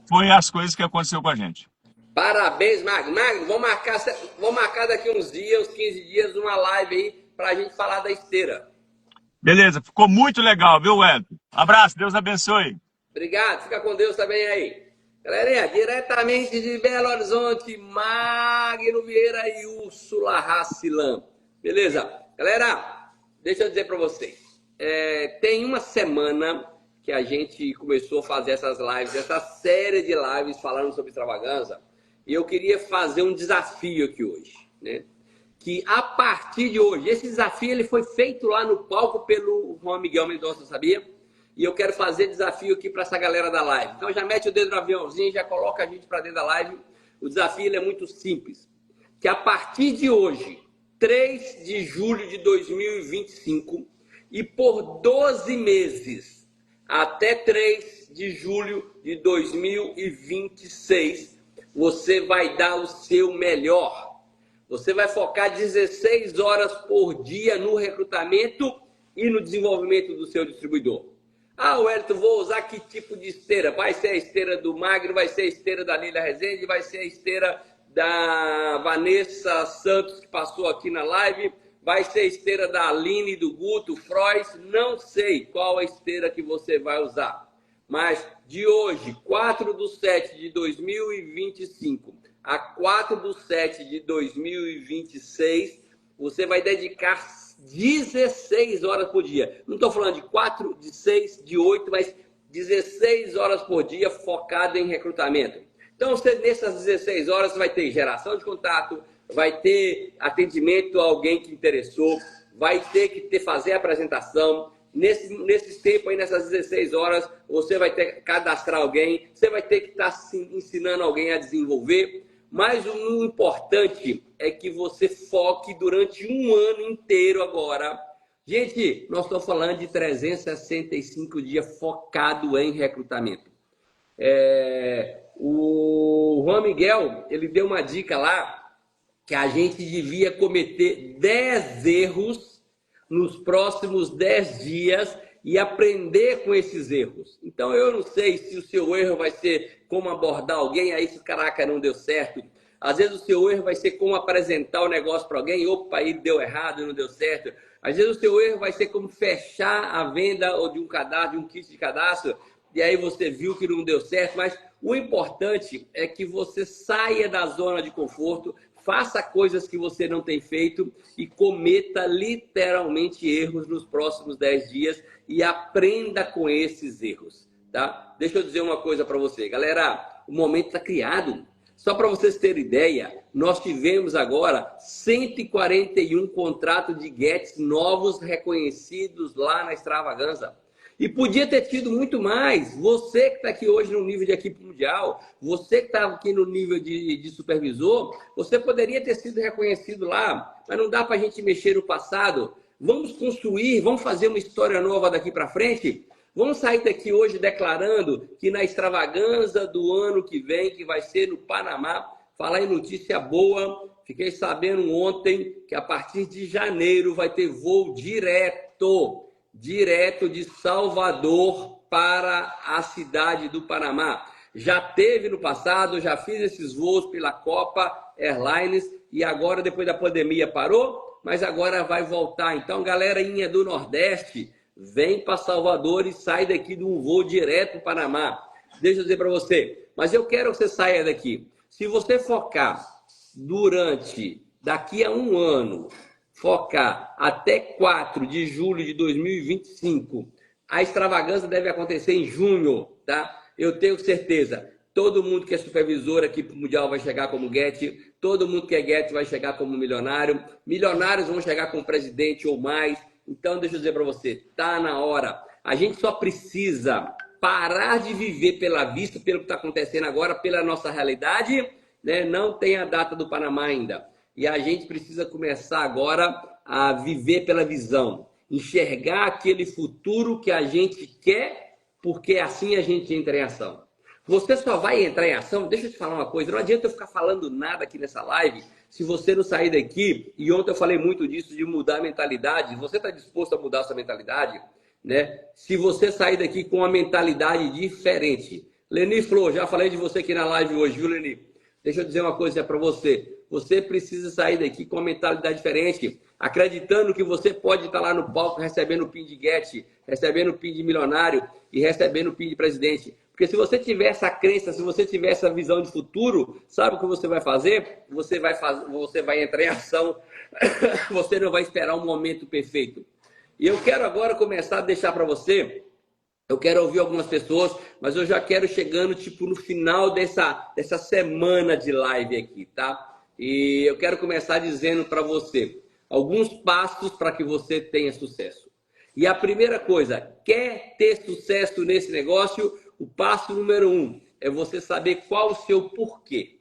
foi as coisas que aconteceu com a gente. Parabéns, Magno. Magno, vamos marcar daqui uns dias, uns 15 dias, uma live aí pra gente falar da esteira. Beleza, ficou muito legal, viu, Wellington? Abraço, Deus abençoe. Obrigado, fica com Deus também aí. Galerinha, diretamente de Belo Horizonte, Magno Vieira e Úrsula Racilan. Beleza? Galera, deixa eu dizer para vocês. Tem uma semana que a gente começou a fazer essas lives, essa série de lives falando sobre extravagância. E eu queria fazer um desafio aqui hoje, né? Que a partir de hoje, esse desafio ele foi feito lá no palco pelo Juan Miguel Mendonça, sabia? E eu quero fazer desafio aqui para essa galera da live. Então já mete o dedo no aviãozinho, já coloca a gente para dentro da live. O desafio ele é muito simples. Que a partir de hoje, 3 de julho de 2025, e por 12 meses, até 3 de julho de 2026, você vai dar o seu melhor. Você vai focar 16 horas por dia no recrutamento e no desenvolvimento do seu distribuidor. Ah, Wellington, vou usar que tipo de esteira? Vai ser a esteira do Magno, vai ser a esteira da Lília Rezende, vai ser a esteira da Vanessa Santos, que passou aqui na live, vai ser a esteira da Aline, do Guto, Frois, não sei qual a esteira que você vai usar. Mas de hoje, 4/7 de 2025 a 4/7 de 2026, você vai dedicar 16 horas por dia. Não estou falando de 4, de 6, de 8, mas 16 horas por dia focado em recrutamento. Então, nessas 16 horas, você vai ter geração de contato, vai ter atendimento a alguém que interessou, vai ter que fazer a apresentação. Nesse tempo aí, nessas 16 horas, você vai ter que cadastrar alguém, você vai ter que estar ensinando alguém a desenvolver. Mas o importante é que você foque durante um ano inteiro agora. Gente, nós estamos falando de 365 dias focado em recrutamento. O Juan Miguel, ele deu uma dica lá que a gente devia cometer 10 erros nos próximos 10 dias e aprender com esses erros. Então, eu não sei se o seu erro vai ser como abordar alguém, aí se caraca, não deu certo. Às vezes o seu erro vai ser como apresentar o negócio para alguém, opa, aí deu errado, não deu certo. Às vezes o seu erro vai ser como fechar a venda ou de um cadastro, de um kit de cadastro, e aí você viu que não deu certo, mas o importante é que você saia da zona de conforto, faça coisas que você não tem feito e cometa literalmente erros nos próximos 10 dias e aprenda com esses erros, tá? Deixa eu dizer uma coisa para você. Galera, o momento está criado. Só para vocês terem ideia, nós tivemos agora 141 contratos de Gets novos reconhecidos lá na Extravaganza. E podia ter tido muito mais. Você que está aqui hoje no nível de equipe mundial, você que está aqui no nível de supervisor, você poderia ter sido reconhecido lá, mas não dá para a gente mexer no passado. Vamos construir, vamos fazer uma história nova daqui para frente. Vamos sair daqui hoje declarando que na Extravaganza do ano que vem, que vai ser no Panamá, falar em notícia boa, fiquei sabendo ontem que a partir de janeiro vai ter voo direto de Salvador para a cidade do Panamá. Já teve no passado, já fiz esses voos pela Copa Airlines e agora, depois da pandemia, parou, mas agora vai voltar. Então, galerinha do Nordeste, vem para Salvador e sai daqui de um voo direto para o Panamá. Deixa eu dizer para você, mas eu quero que você saia daqui. Se você focar daqui a um ano, focar até 4 de julho de 2025, a Extravaganza deve acontecer em junho, tá? Eu tenho certeza, todo mundo que é supervisor aqui para o Mundial vai chegar como Get, todo mundo que é Get vai chegar como milionário, milionários vão chegar como presidente ou mais. Então, deixa eu dizer para você, tá na hora. A gente só precisa parar de viver pela vista, pelo que está acontecendo agora, pela nossa realidade, né? Não tem a data do Panamá ainda. E a gente precisa começar agora a viver pela visão, enxergar aquele futuro que a gente quer, porque assim a gente entra em ação. Você só vai entrar em ação, deixa eu te falar uma coisa, não adianta eu ficar falando nada aqui nessa live se você não sair daqui, e ontem eu falei muito disso, de mudar a mentalidade. Você está disposto a mudar a sua mentalidade? Né? Se você sair daqui com uma mentalidade diferente. Leni Flor, já falei de você aqui na live hoje, viu, Leni? Deixa eu dizer uma coisa para você. Você precisa sair daqui com uma mentalidade diferente, acreditando que você pode estar lá no palco recebendo o PIN de Get, recebendo o PIN de milionário e recebendo o PIN de presidente. Porque se você tiver essa crença, se você tiver essa visão de futuro, sabe o que você vai fazer? Você vai entrar em ação, você não vai esperar um momento perfeito. E eu quero agora começar a deixar para você, eu quero ouvir algumas pessoas, mas eu já quero chegando tipo no final dessa semana de live aqui, tá? E eu quero começar dizendo para você alguns passos para que você tenha sucesso. E a primeira coisa, quer ter sucesso nesse negócio? O passo número 1 é você saber qual o seu porquê.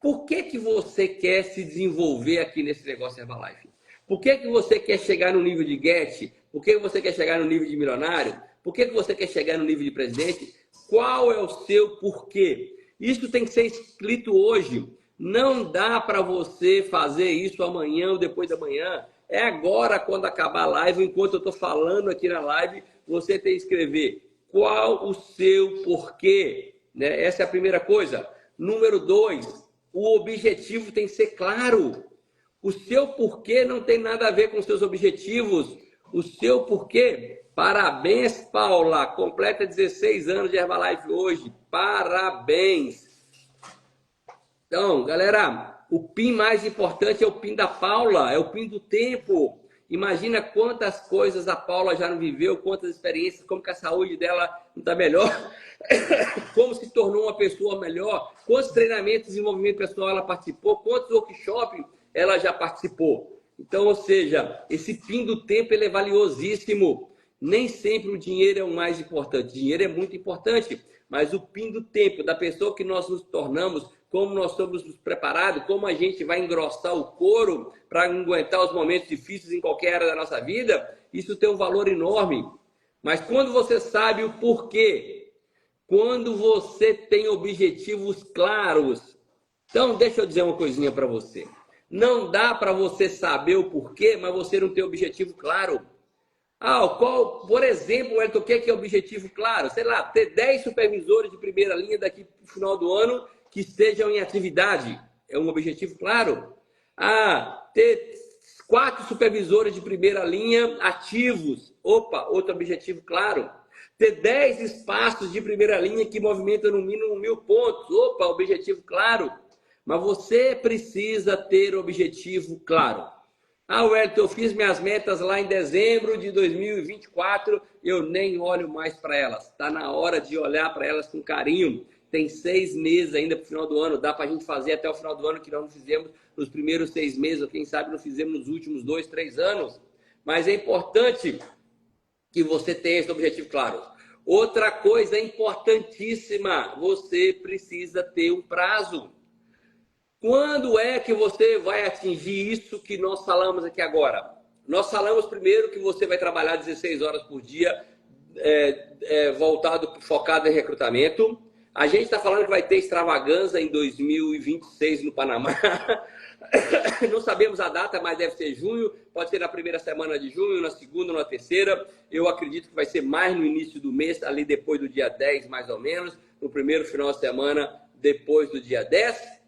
Por que você quer se desenvolver aqui nesse negócio Herbalife? Por que você quer chegar no nível de Get? Por que você quer chegar no nível de milionário? Por que você quer chegar no nível de presidente? Qual é o seu porquê? Isso tem que ser escrito hoje. Não dá para você fazer isso amanhã ou depois da manhã. É agora, quando acabar a live, enquanto eu estou falando aqui na live, você tem que escrever qual o seu porquê. Né? Essa é a primeira coisa. Número 2, o objetivo tem que ser claro. O seu porquê não tem nada a ver com os seus objetivos. O seu porquê, parabéns, Paula, completa 16 anos de Herbalife hoje. Parabéns. Então, galera, o PIN mais importante é o PIN da Paula, é o PIN do tempo. Imagina quantas coisas a Paula já não viveu, quantas experiências, como que a saúde dela não está melhor, como se tornou uma pessoa melhor, quantos treinamentos de desenvolvimento pessoal ela participou, quantos workshops ela já participou. Então, ou seja, esse fim do tempo ele é valiosíssimo. Nem sempre o dinheiro é o mais importante. O dinheiro é muito importante, mas o fim do tempo da pessoa que nós nos tornamos, como nós somos preparados, como a gente vai engrossar o couro para aguentar os momentos difíceis em qualquer área da nossa vida, isso tem um valor enorme. Mas quando você sabe o porquê, quando você tem objetivos claros, então deixa eu dizer uma coisinha para você. Não dá para você saber o porquê, mas você não tem objetivo claro. Por exemplo, Wellington, o que é objetivo claro? Sei lá, ter 10 supervisores de primeira linha daqui para o final do ano que estejam em atividade. É um objetivo claro. Ter 4 supervisores de primeira linha ativos. Opa, outro objetivo claro. Ter 10 espaços de primeira linha que movimentam no mínimo 1000 pontos. Opa, objetivo claro. Mas você precisa ter objetivo claro. Wellington, eu fiz minhas metas lá em dezembro de 2024, eu nem olho mais para elas. Está na hora de olhar para elas com carinho. Tem 6 meses ainda para o final do ano, dá para a gente fazer até o final do ano, que nós não fizemos nos primeiros 6 meses, ou quem sabe não fizemos nos últimos 2, 3 anos. Mas é importante que você tenha esse objetivo claro. Outra coisa importantíssima, você precisa ter um prazo. Quando é que você vai atingir isso que nós falamos aqui agora? Nós falamos primeiro que você vai trabalhar 16 horas por dia, focado em recrutamento. A gente está falando que vai ter extravaganza em 2026 no Panamá. Não sabemos a data, mas deve ser junho. Pode ser na primeira semana de junho, na segunda ou na terceira. Eu acredito que vai ser mais no início do mês, ali depois do dia 10, mais ou menos. No primeiro final de semana, depois do dia 10.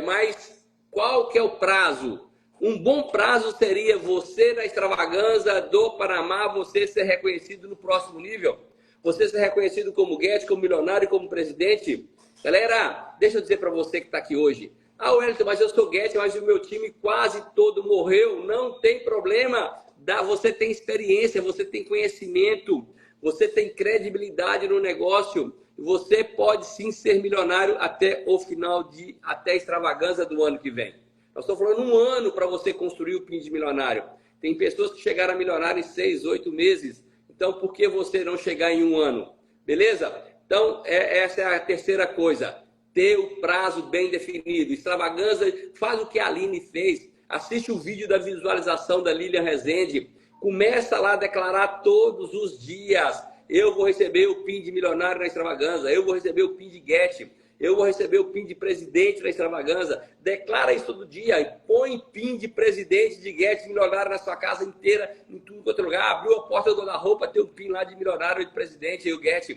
Mas qual que é o prazo? Um bom prazo seria você, na extravaganza do Panamá, você ser reconhecido no próximo nível. Você ser reconhecido como Guedes, como milionário, como presidente. Galera, deixa eu dizer para você que está aqui hoje. Wellington, mas eu sou Guedes, mas o meu time quase todo morreu. Não tem problema. Você tem experiência, você tem conhecimento, você tem credibilidade no negócio. Você pode sim ser milionário até a extravaganza do ano que vem. Nós estamos falando um ano para você construir o PIN de milionário. Tem pessoas que chegaram a milionário em 6, 8 meses. Então, por que você não chegar em um ano? Beleza? Então, essa é a terceira coisa. Ter o prazo bem definido. Extravaganza, faz o que a Aline fez. Assiste o vídeo da visualização da Lilian Rezende. Começa lá a declarar todos os dias. Eu vou receber o PIN de milionário na extravaganza. Eu vou receber o PIN de Guedes. Eu vou receber o PIN de presidente na extravaganza. Declara isso todo dia. E põe PIN de presidente de Guedes milionário na sua casa inteira, em tudo quanto é lugar. Abriu a porta do guarda-roupa, tem um PIN lá de milionário de presidente, aí o Guedes.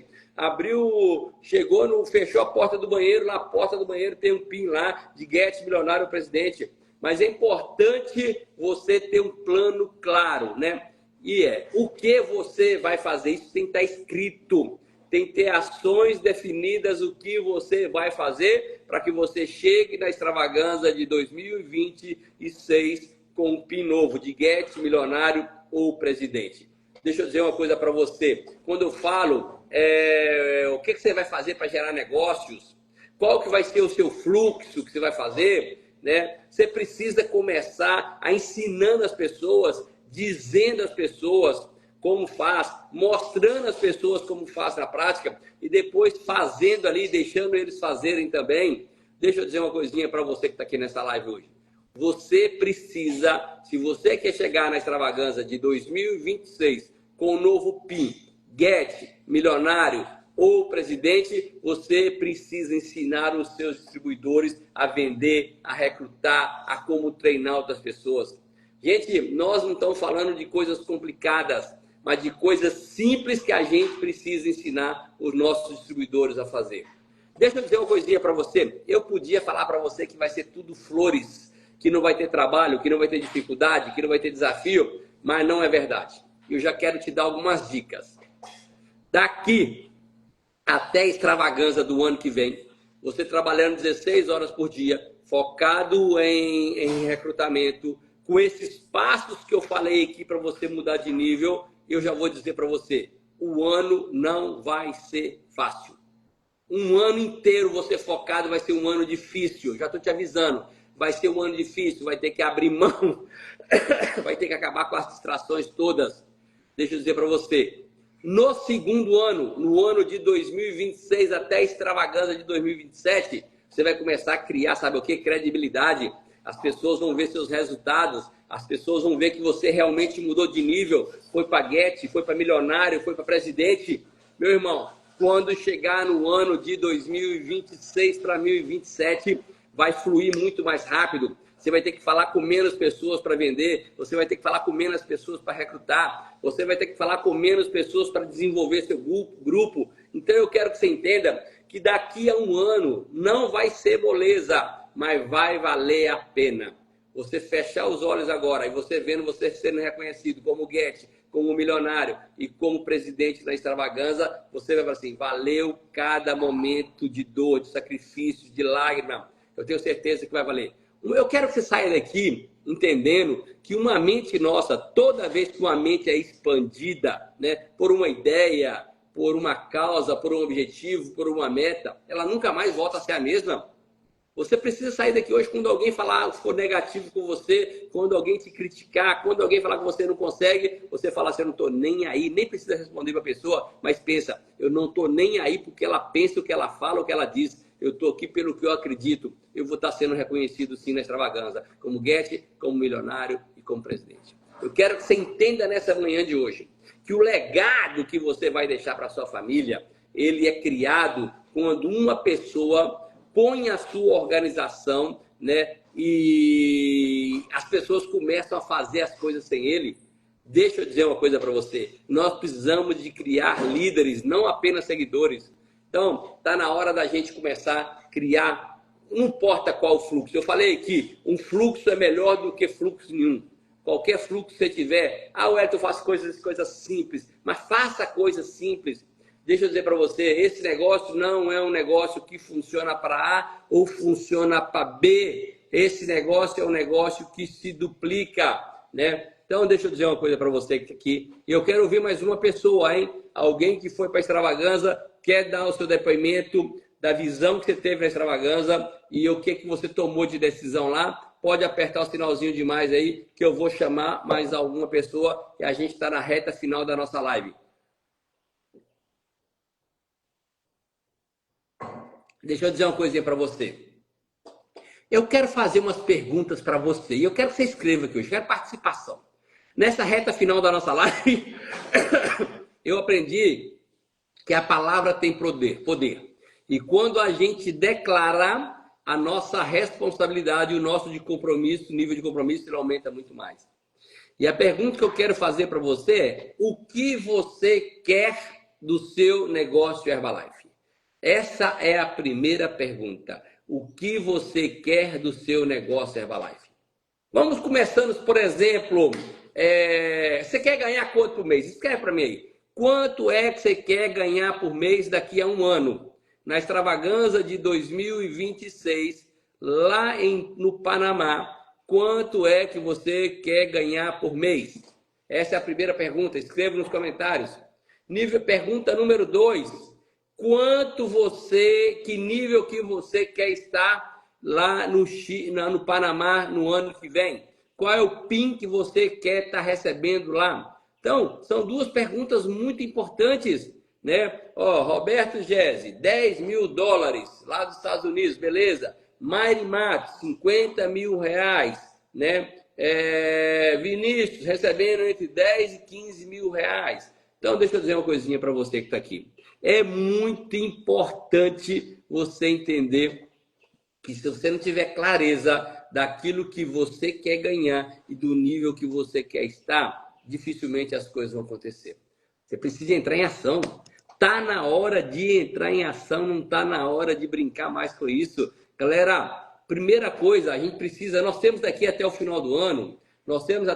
Fechou a porta do banheiro, na porta do banheiro tem um PIN lá de Guedes milionário presidente. Mas é importante você ter um plano claro, né? O que você vai fazer, isso tem que estar escrito, tem que ter ações definidas, o que você vai fazer para que você chegue na extravaganza de 2026 com um PIN novo de Guedes, milionário ou presidente. Deixa eu dizer uma coisa para você, quando eu falo o que você vai fazer para gerar negócios, qual que vai ser o seu fluxo que você vai fazer, né? Você precisa começar a ensinando as pessoas, dizendo às pessoas como faz, mostrando às pessoas como faz na prática e depois fazendo ali, deixando eles fazerem também. Deixa eu dizer uma coisinha para você que está aqui nessa live hoje. Você precisa, se você quer chegar na extravaganza de 2026 com o novo PIN, Guedes, milionário ou presidente, você precisa ensinar os seus distribuidores a vender, a recrutar, a como treinar outras pessoas. Gente, nós não estamos falando de coisas complicadas, mas de coisas simples que a gente precisa ensinar os nossos distribuidores a fazer. Deixa eu dizer uma coisinha para você. Eu podia falar para você que vai ser tudo flores, que não vai ter trabalho, que não vai ter dificuldade, que não vai ter desafio, mas não é verdade. Eu já quero te dar algumas dicas. Daqui até a extravaganza do ano que vem, você trabalhando 16 horas por dia, focado em recrutamento, com esses passos que eu falei aqui para você mudar de nível, eu já vou dizer para você, o ano não vai ser fácil. Um ano inteiro você focado vai ser um ano difícil, já estou te avisando. Vai ser um ano difícil, vai ter que abrir mão, vai ter que acabar com as distrações todas. Deixa eu dizer para você, no segundo ano, no ano de 2026 até a extravagância de 2027, você vai começar a criar, sabe o que? Credibilidade. As pessoas vão ver seus resultados, as pessoas vão ver que você realmente mudou de nível, foi para Get, foi para milionário, foi para presidente. Meu irmão, quando chegar no ano de 2026 para 2027, vai fluir muito mais rápido. Você vai ter que falar com menos pessoas para vender, você vai ter que falar com menos pessoas para recrutar, você vai ter que falar com menos pessoas para desenvolver seu grupo. Então eu quero que você entenda que daqui a um ano não vai ser moleza, mas vai valer a pena. Você fechar os olhos agora e você vendo você sendo reconhecido como Get, como milionário e como presidente da extravagância, você vai falar assim, valeu cada momento de dor, de sacrifício, de lágrima. Eu tenho certeza que vai valer. Eu quero que você saia daqui entendendo que uma mente nossa, toda vez que uma mente é expandida, né, por uma ideia, por uma causa, por um objetivo, por uma meta, ela nunca mais volta a ser a mesma. Você precisa sair daqui hoje quando alguém falar, for negativo com você, quando alguém te criticar, quando alguém falar que você não consegue, você fala assim, eu não estou nem aí, nem precisa responder para a pessoa, mas pensa, eu não estou nem aí porque ela pensa, o que ela fala, o que ela diz. Eu estou aqui pelo que eu acredito. Eu vou estar sendo reconhecido sim na extravagância, como Get, como milionário e como presidente. Eu quero que você entenda nessa manhã de hoje que o legado que você vai deixar para sua família, ele é criado quando uma pessoa põe a sua organização, né? E as pessoas começam a fazer as coisas sem ele. Deixa eu dizer uma coisa para você. Nós precisamos de criar líderes, não apenas seguidores. Então, está na hora da gente começar a criar, não importa qual fluxo. Eu falei que um fluxo é melhor do que fluxo nenhum. Qualquer fluxo que você tiver, Wellington, eu faço coisas simples, mas faça coisas simples. Deixa eu dizer para você, esse negócio não é um negócio que funciona para A ou funciona para B. Esse negócio é um negócio que se duplica, né? Então, deixa eu dizer uma coisa para você aqui. Eu quero ouvir mais uma pessoa, hein? Alguém que foi para a extravagância, quer dar o seu depoimento da visão que você teve na extravagância e o que você tomou de decisão lá. Pode apertar o sinalzinho de mais aí, que eu vou chamar mais alguma pessoa e a gente está na reta final da nossa live. Deixa eu dizer uma coisinha para você. Eu quero fazer umas perguntas para você e eu quero que você escreva aqui hoje, eu quero participação. Nessa reta final da nossa live, eu aprendi que a palavra tem poder. E quando a gente declarar a nossa responsabilidade, o nosso de compromisso, o nível de compromisso, ele aumenta muito mais. E a pergunta que eu quero fazer para você é, o que você quer do seu negócio Herbalife? Essa é a primeira pergunta. O que você quer do seu negócio Herbalife? Vamos começando, por exemplo, você quer ganhar quanto por mês? Escreve para mim aí. Quanto é que você quer ganhar por mês daqui a um ano? Na extravagância de 2026, lá no Panamá, quanto é que você quer ganhar por mês? Essa é a primeira pergunta. Escreva nos comentários. Pergunta número 2. Que nível que você quer estar lá no Panamá no ano que vem? Qual é o PIN que você quer estar recebendo lá? Então, são duas perguntas muito importantes, né? Roberto Gese, $10 mil lá dos Estados Unidos, beleza. Mayri Matos, R$50 mil, né? Vinícius, recebendo entre 10 e 15 mil reais. Então, deixa eu dizer uma coisinha para você que está aqui. É muito importante você entender que se você não tiver clareza daquilo que você quer ganhar e do nível que você quer estar, dificilmente as coisas vão acontecer. Você precisa entrar em ação. Está na hora de entrar em ação, não está na hora de brincar mais com isso. Galera, primeira coisa, a gente precisa, nós temos daqui até o final do ano, nós temos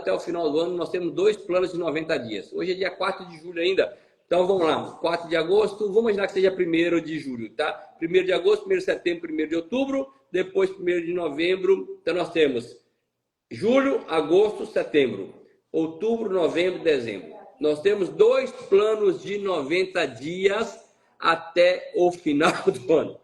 2 planos de 90 dias. Hoje é dia 4 de julho ainda. Então, vamos lá, 4 de agosto, vamos imaginar que seja 1º de julho, tá? 1º de agosto, 1º de setembro, 1º de outubro, depois 1º de novembro. Então, nós temos julho, agosto, setembro, outubro, novembro, dezembro. Nós temos 2 planos de 90 dias até o final do ano.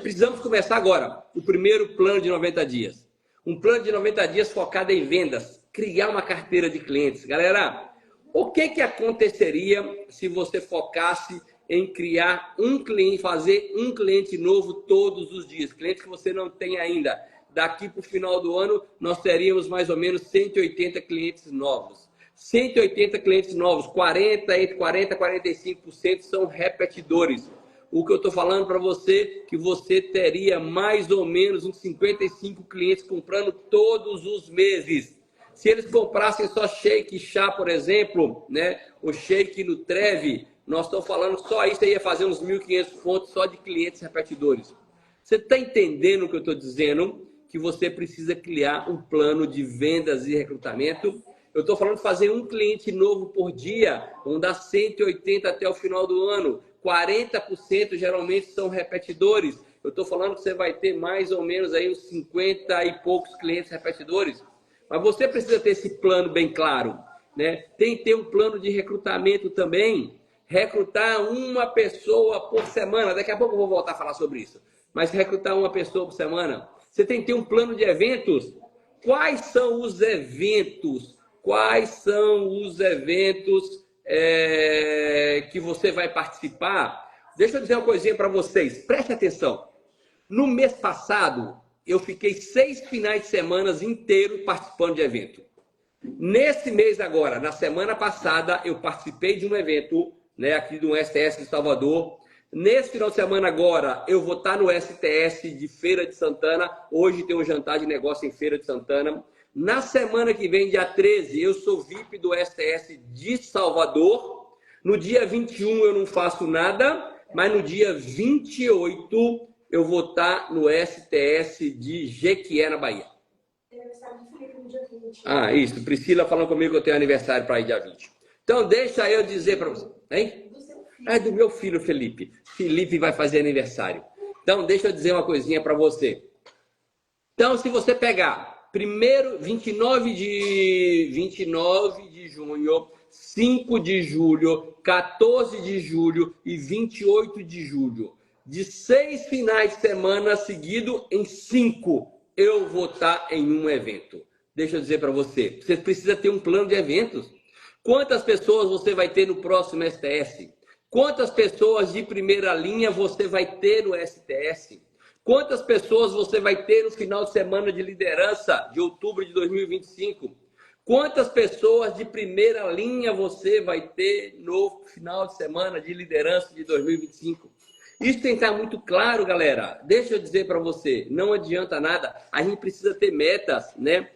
Precisamos começar agora o primeiro plano de 90 dias. Um plano de 90 dias focado em vendas, criar uma carteira de clientes. Galera, o que aconteceria se você focasse em criar um cliente, fazer um cliente novo todos os dias? Cliente que você não tem ainda. Daqui para o final do ano, nós teríamos mais ou menos 180 clientes novos. 180 clientes novos, entre 40% e 45% são repetidores. O que eu estou falando para você, que você teria mais ou menos uns 55 clientes comprando todos os meses. Se eles comprassem só shake chá, por exemplo, né, o shake no Treve, nós estamos falando só isso, aí ia fazer uns 1.500 pontos só de clientes repetidores. Você está entendendo o que eu estou dizendo? Que você precisa criar um plano de vendas e recrutamento. Eu estou falando de fazer um cliente novo por dia, vão dar 180 até o final do ano. 40% geralmente são repetidores. Eu estou falando que você vai ter mais ou menos aí uns 50 e poucos clientes repetidores. Mas você precisa ter esse plano bem claro, né? Tem que ter um plano de recrutamento também. Recrutar uma pessoa por semana. Daqui a pouco eu vou voltar a falar sobre isso. Mas recrutar uma pessoa por semana. Você tem que ter um plano de eventos. Quais são os eventos? Quais são os eventos que você vai participar? Deixa eu dizer uma coisinha para vocês. Preste atenção. No mês passado, eu fiquei 6 finais de semana inteiros participando de evento. Nesse mês agora, na semana passada, eu participei de um evento, né, aqui do STS de Salvador. Nesse final de semana agora, eu vou estar no STS de Feira de Santana. Hoje tem um jantar de negócio em Feira de Santana. Na semana que vem, dia 13, eu sou VIP do STS de Salvador. No dia 21 eu não faço nada, mas no dia 28 eu vou estar no STS de Jequié, na Bahia. Tem aniversário do Felipe no dia 20. Ah, isso. Priscila falando comigo que eu tenho aniversário para ir dia 20. Então, deixa eu dizer para você. Hein? Do seu filho. É do meu filho, Felipe. Felipe vai fazer aniversário. Então, deixa eu dizer uma coisinha para você. Então, se você pegar primeiro 29 de junho, 5 de julho, 14 de julho e 28 de julho, de 6 finais de semana seguidos, em 5, eu vou estar em um evento. Deixa eu dizer para você, você precisa ter um plano de eventos. Quantas pessoas você vai ter no próximo STS? Quantas pessoas de primeira linha você vai ter no STS? Quantas pessoas você vai ter no final de semana de liderança de outubro de 2025? Quantas pessoas de primeira linha você vai ter no final de semana de liderança de 2025? Isso tem que estar muito claro, galera. Deixa eu dizer para você, não adianta nada. A gente precisa ter metas, né?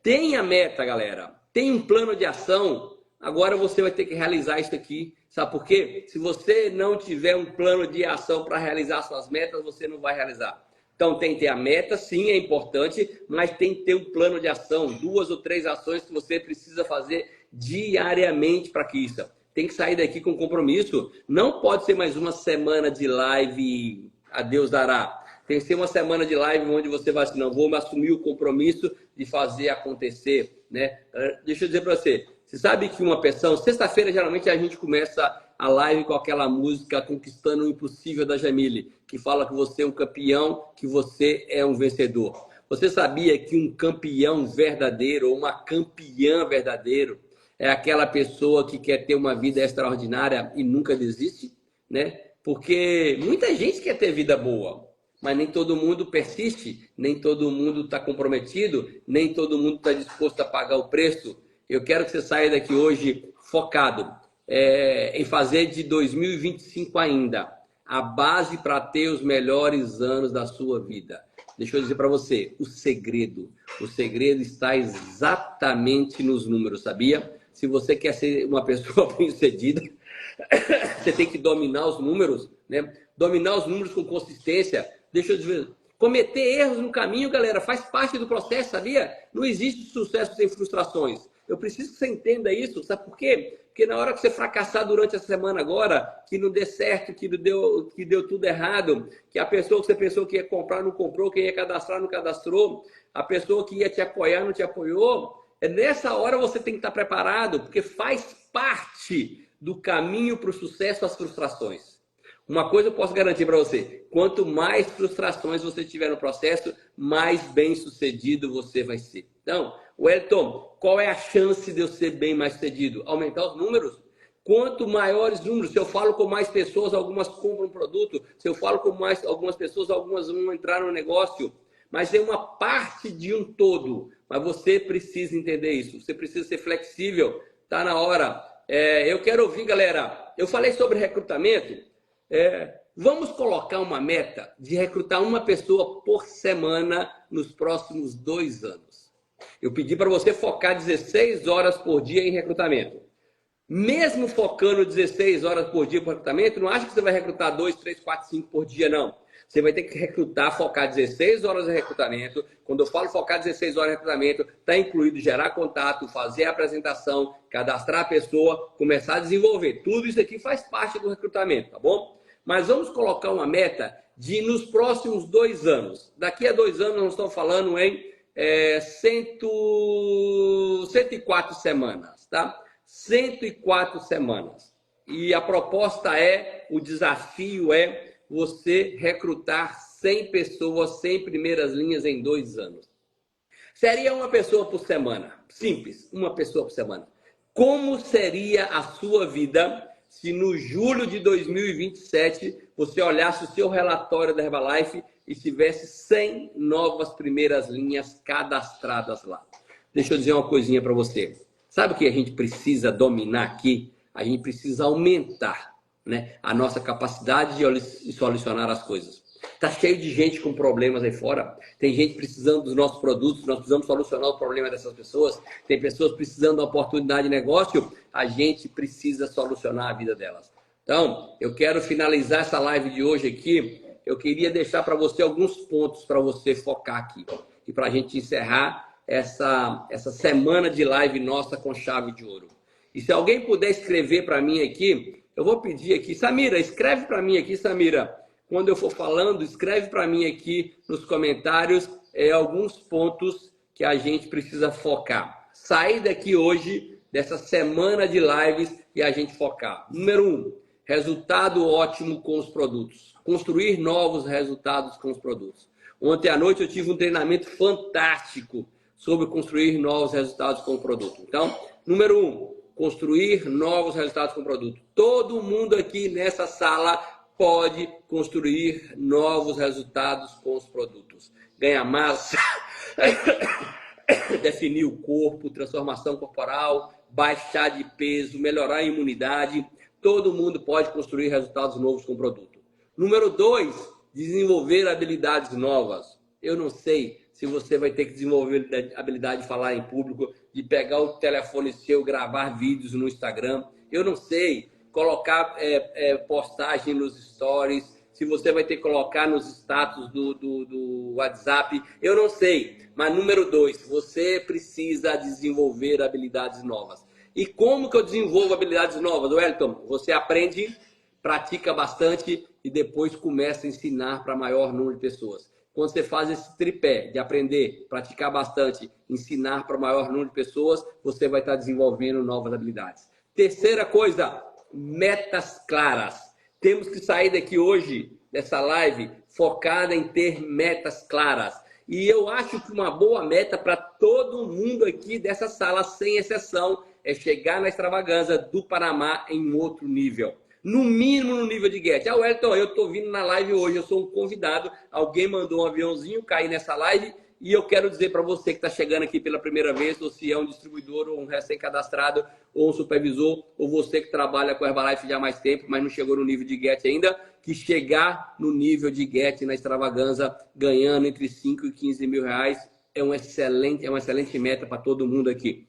Tenha meta, galera. Tem um plano de ação. Agora você vai ter que realizar isso aqui. Sabe por quê? Se você não tiver um plano de ação para realizar suas metas, você não vai realizar. Então tem que ter a meta, sim, é importante, mas tem que ter um plano de ação, 2 ou 3 ações que você precisa fazer diariamente para que isso. Tem que sair daqui com compromisso. Não pode ser mais uma semana de live, a Deus dará. Tem que ser uma semana de live onde você vai assim, não, vou assumir o compromisso de fazer acontecer, né? Deixa eu dizer para você. Você sabe que uma pessoa, sexta-feira geralmente a gente começa a live com aquela música Conquistando o Impossível da Jamile, que fala que você é um campeão, que você é um vencedor. Você sabia que um campeão verdadeiro ou uma campeã verdadeiro é aquela pessoa que quer ter uma vida extraordinária e nunca desiste, né? Porque muita gente quer ter vida boa, mas nem todo mundo persiste, nem todo mundo está comprometido, nem todo mundo está disposto a pagar o preço. Eu quero que você saia daqui hoje focado em fazer de 2025 ainda a base para ter os melhores anos da sua vida. Deixa eu dizer para você, o segredo está exatamente nos números, sabia? Se você quer ser uma pessoa bem-sucedida, você tem que dominar os números, né? Dominar os números com consistência. Deixa eu dizer, cometer erros no caminho, galera, faz parte do processo, sabia? Não existe sucesso sem frustrações. Eu preciso que você entenda isso, sabe por quê? Porque na hora que você fracassar durante a semana agora, que não dê certo, que deu tudo errado, que a pessoa que você pensou que ia comprar não comprou, quem ia cadastrar não cadastrou, a pessoa que ia te apoiar não te apoiou, nessa hora você tem que estar preparado, porque faz parte do caminho para o sucesso as frustrações. Uma coisa eu posso garantir para você, quanto mais frustrações você tiver no processo, mais bem sucedido você vai ser. Então, Wellington, qual é a chance de eu ser bem mais sucedido? Aumentar os números? Quanto maiores números, se eu falo com mais pessoas, algumas compram um produto. Se eu falo com mais algumas pessoas, algumas vão entrar no negócio. Mas é uma parte de um todo. Mas você precisa entender isso. Você precisa ser flexível. Está na hora. Eu quero ouvir, galera. Eu falei sobre recrutamento. Vamos colocar uma meta de recrutar uma pessoa por semana nos próximos 2 anos. Eu pedi para você focar 16 horas por dia em recrutamento. Mesmo focando 16 horas por dia por recrutamento, não acha que você vai recrutar 2, 3, 4, 5 por dia, não. Você vai ter que recrutar, focar 16 horas em recrutamento. Quando eu falo focar 16 horas em recrutamento, está incluído gerar contato, fazer a apresentação, cadastrar a pessoa, começar a desenvolver. Tudo isso aqui faz parte do recrutamento, tá bom? Mas vamos colocar uma meta de nos próximos 2 anos. Daqui a 2 anos nós estamos falando em 104 semanas, tá? 104 semanas. E a proposta o desafio é você recrutar 100 pessoas, 100 primeiras linhas em 2 anos. Seria uma pessoa por semana. Simples, uma pessoa por semana. Como seria a sua vida se no julho de 2027 você olhasse o seu relatório da Herbalife e tivesse 100 novas primeiras linhas cadastradas lá? Deixa eu dizer uma coisinha para você. Sabe o que a gente precisa dominar aqui? A gente precisa aumentar, né, a nossa capacidade de solucionar as coisas. Está cheio de gente com problemas aí fora. Tem gente precisando dos nossos produtos. Nós precisamos solucionar o problema dessas pessoas. Tem pessoas precisando de uma oportunidade de negócio. A gente precisa solucionar a vida delas. Então, eu quero finalizar essa live de hoje aqui. Eu queria deixar para você alguns pontos para você focar aqui. E para a gente encerrar essa semana de live nossa com chave de ouro. E se alguém puder escrever para mim aqui, eu vou pedir aqui. Samira, escreve para mim aqui, Samira. Quando eu for falando, escreve para mim aqui nos comentários alguns pontos que a gente precisa focar. Sair daqui hoje, dessa semana de lives, e a gente focar. Número 1, resultado ótimo com os produtos. Construir novos resultados com os produtos. Ontem à noite eu tive um treinamento fantástico sobre construir novos resultados com o produto. Então, número 1, construir novos resultados com o produto. Todo mundo aqui nessa sala pode construir novos resultados com os produtos. Ganhar massa, definir o corpo, transformação corporal, baixar de peso, melhorar a imunidade. Todo mundo pode construir resultados novos com o produto. Número 2, desenvolver habilidades novas. Eu não sei se você vai ter que desenvolver a habilidade de falar em público, de pegar o telefone seu, gravar vídeos no Instagram. Eu não sei. Colocar postagem nos stories, se você vai ter que colocar nos status do WhatsApp, eu não sei. Mas número 2, você precisa desenvolver habilidades novas. E como que eu desenvolvo habilidades novas, Wellington? Você aprende, pratica bastante e depois começa a ensinar para maior número de pessoas. Quando você faz esse tripé de aprender, praticar bastante, ensinar para maior número de pessoas, você vai estar desenvolvendo novas habilidades. Terceira coisa, metas claras. Temos que sair daqui hoje, dessa live, focada em ter metas claras. E eu acho que uma boa meta para todo mundo aqui dessa sala, sem exceção, é chegar na extravaganza do Panamá em outro nível. No mínimo no nível de Get. Wellington, eu estou vindo na live hoje, eu sou um convidado, alguém mandou um aviãozinho cair nessa live e eu quero dizer para você que está chegando aqui pela primeira vez, ou se é um distribuidor, ou um recém-cadastrado, ou um supervisor, ou você que trabalha com a Herbalife já há mais tempo, mas não chegou no nível de Get ainda, que chegar no nível de Get na extravaganza, ganhando entre 5 e 15 mil reais, é uma excelente meta para todo mundo aqui.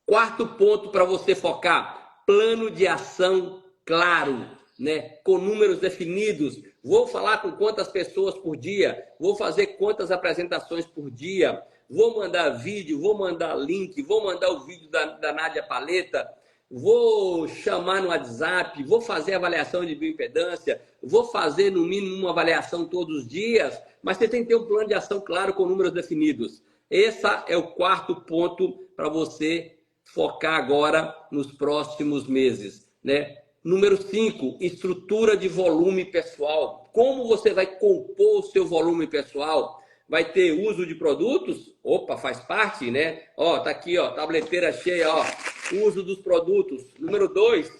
Quarto ponto para você focar, plano de ação claro, né? Com números definidos. Vou falar com quantas pessoas por dia, vou fazer quantas apresentações por dia, vou mandar vídeo, vou mandar link, vou mandar o vídeo da Nádia Paleta. vou chamar no WhatsApp, vou fazer avaliação de bioimpedância, vou fazer no mínimo uma avaliação todos os dias, mas você tem que ter um plano de ação claro com números definidos. Esse é o quarto ponto para você focar agora nos próximos meses, né? Número 5, estrutura de volume pessoal. Como você vai compor o seu volume pessoal? Vai ter uso de produtos? Opa, faz parte, né? Ó, tá aqui, ó, tableteira cheia, ó. Uso dos produtos. Número 2,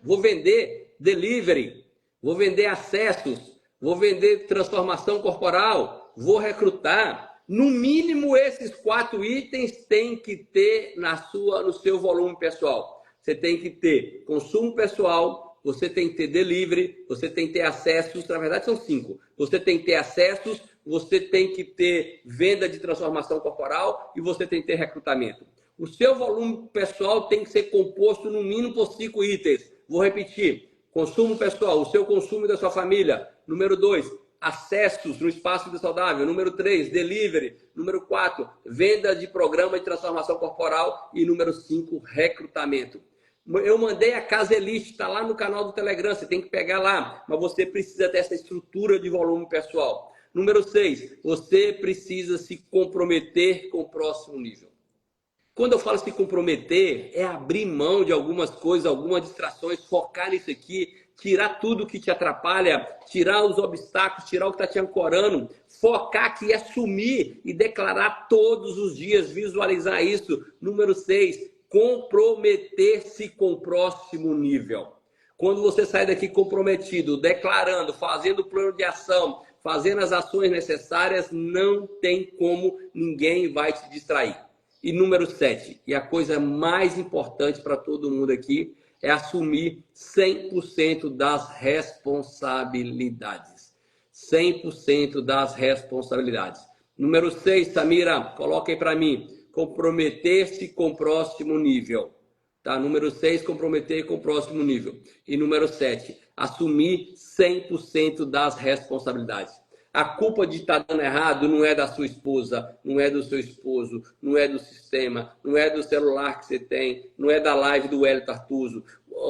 vou vender delivery, vou vender acessos, vou vender transformação corporal, vou recrutar. No mínimo, esses 4 itens tem que ter no seu volume pessoal. Você tem que ter consumo pessoal, você tem que ter delivery, você tem que ter acessos, na verdade são 5. Você tem que ter acessos, você tem que ter venda de transformação corporal e você tem que ter recrutamento. O seu volume pessoal tem que ser composto no mínimo por 5 itens. Vou repetir. Consumo pessoal, o seu consumo e da sua família. Número 2, acessos no espaço de saudável. Número 3, delivery. Número 4, venda de programa de transformação corporal. E número 5, recrutamento. Eu mandei a Casa Elite, está lá no canal do Telegram, você tem que pegar lá. Mas você precisa ter essa estrutura de volume pessoal. Número 6, você precisa se comprometer com o próximo nível. Quando eu falo se comprometer, é abrir mão de algumas coisas, algumas distrações, focar nisso aqui, tirar tudo que te atrapalha, tirar os obstáculos, tirar o que está te ancorando, focar aqui, assumir e declarar todos os dias, visualizar isso. Número 6, comprometer-se com o próximo nível. Quando você sai daqui comprometido, declarando, fazendo o plano de ação, fazendo as ações necessárias, não tem como, ninguém vai te distrair. E número 7, e a coisa mais importante para todo mundo aqui, é assumir 100% das responsabilidades. 100% das responsabilidades. Número 6, Samira, coloca aí para mim. Comprometer-se com o próximo nível. Tá? Número 6, comprometer com o próximo nível. E número 7, assumir 100% das responsabilidades. A culpa de estar dando errado não é da sua esposa, não é do seu esposo, não é do sistema, não é do celular que você tem, não é da live do Hélio Tartuso.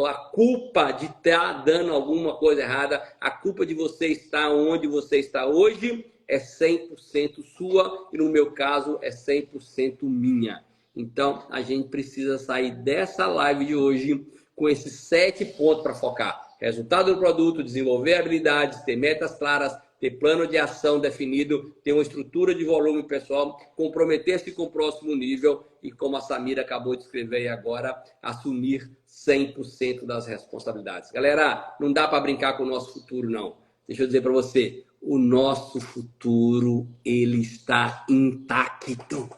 A culpa de estar dando alguma coisa errada, a culpa de você estar onde você está hoje é 100% sua e no meu caso é 100% minha. Então a gente precisa sair dessa live de hoje com esses 7 pontos para focar. Resultado do produto, desenvolver habilidades, ter metas claras, ter plano de ação definido, ter uma estrutura de volume pessoal, comprometer-se com o próximo nível e, como a Samira acabou de escrever agora, assumir 100% das responsabilidades. Galera, não dá para brincar com o nosso futuro, não. Deixa eu dizer para você, o nosso futuro, ele está intacto.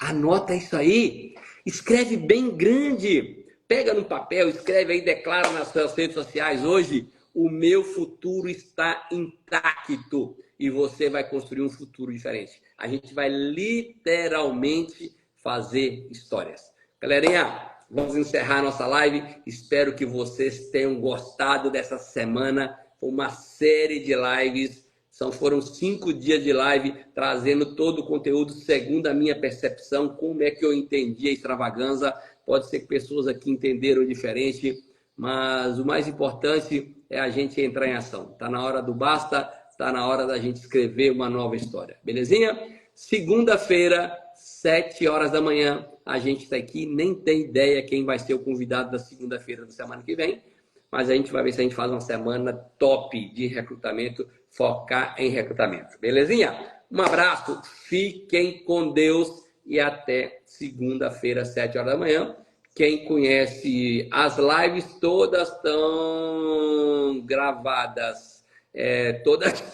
Anota isso aí, escreve bem grande, pega no papel, escreve aí, declara nas suas redes sociais hoje, o meu futuro está intacto e você vai construir um futuro diferente. A gente vai literalmente fazer histórias. Galerinha, vamos encerrar nossa live. Espero que vocês tenham gostado dessa semana. Foi uma série de lives. Foram 5 dias de live trazendo todo o conteúdo segundo a minha percepção, como é que eu entendi a extravaganza. Pode ser que pessoas aqui entenderam diferente, mas o mais importante é a gente entrar em ação. Está na hora do basta, está na hora da gente escrever uma nova história. Belezinha? Segunda-feira, 7 horas da manhã, a gente está aqui. Nem tem ideia quem vai ser o convidado da segunda-feira da semana que vem, mas a gente vai ver se a gente faz uma semana top de recrutamento, focar em recrutamento. Belezinha? Um abraço, fiquem com Deus e até segunda-feira, 7 horas da manhã. Quem conhece as lives, todas estão gravadas. Todas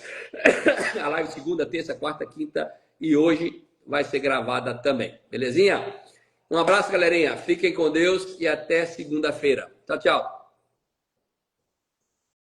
a live segunda, terça, quarta, quinta e hoje vai ser gravada também. Belezinha? Um abraço, galerinha. Fiquem com Deus e até segunda-feira. Tchau, tchau.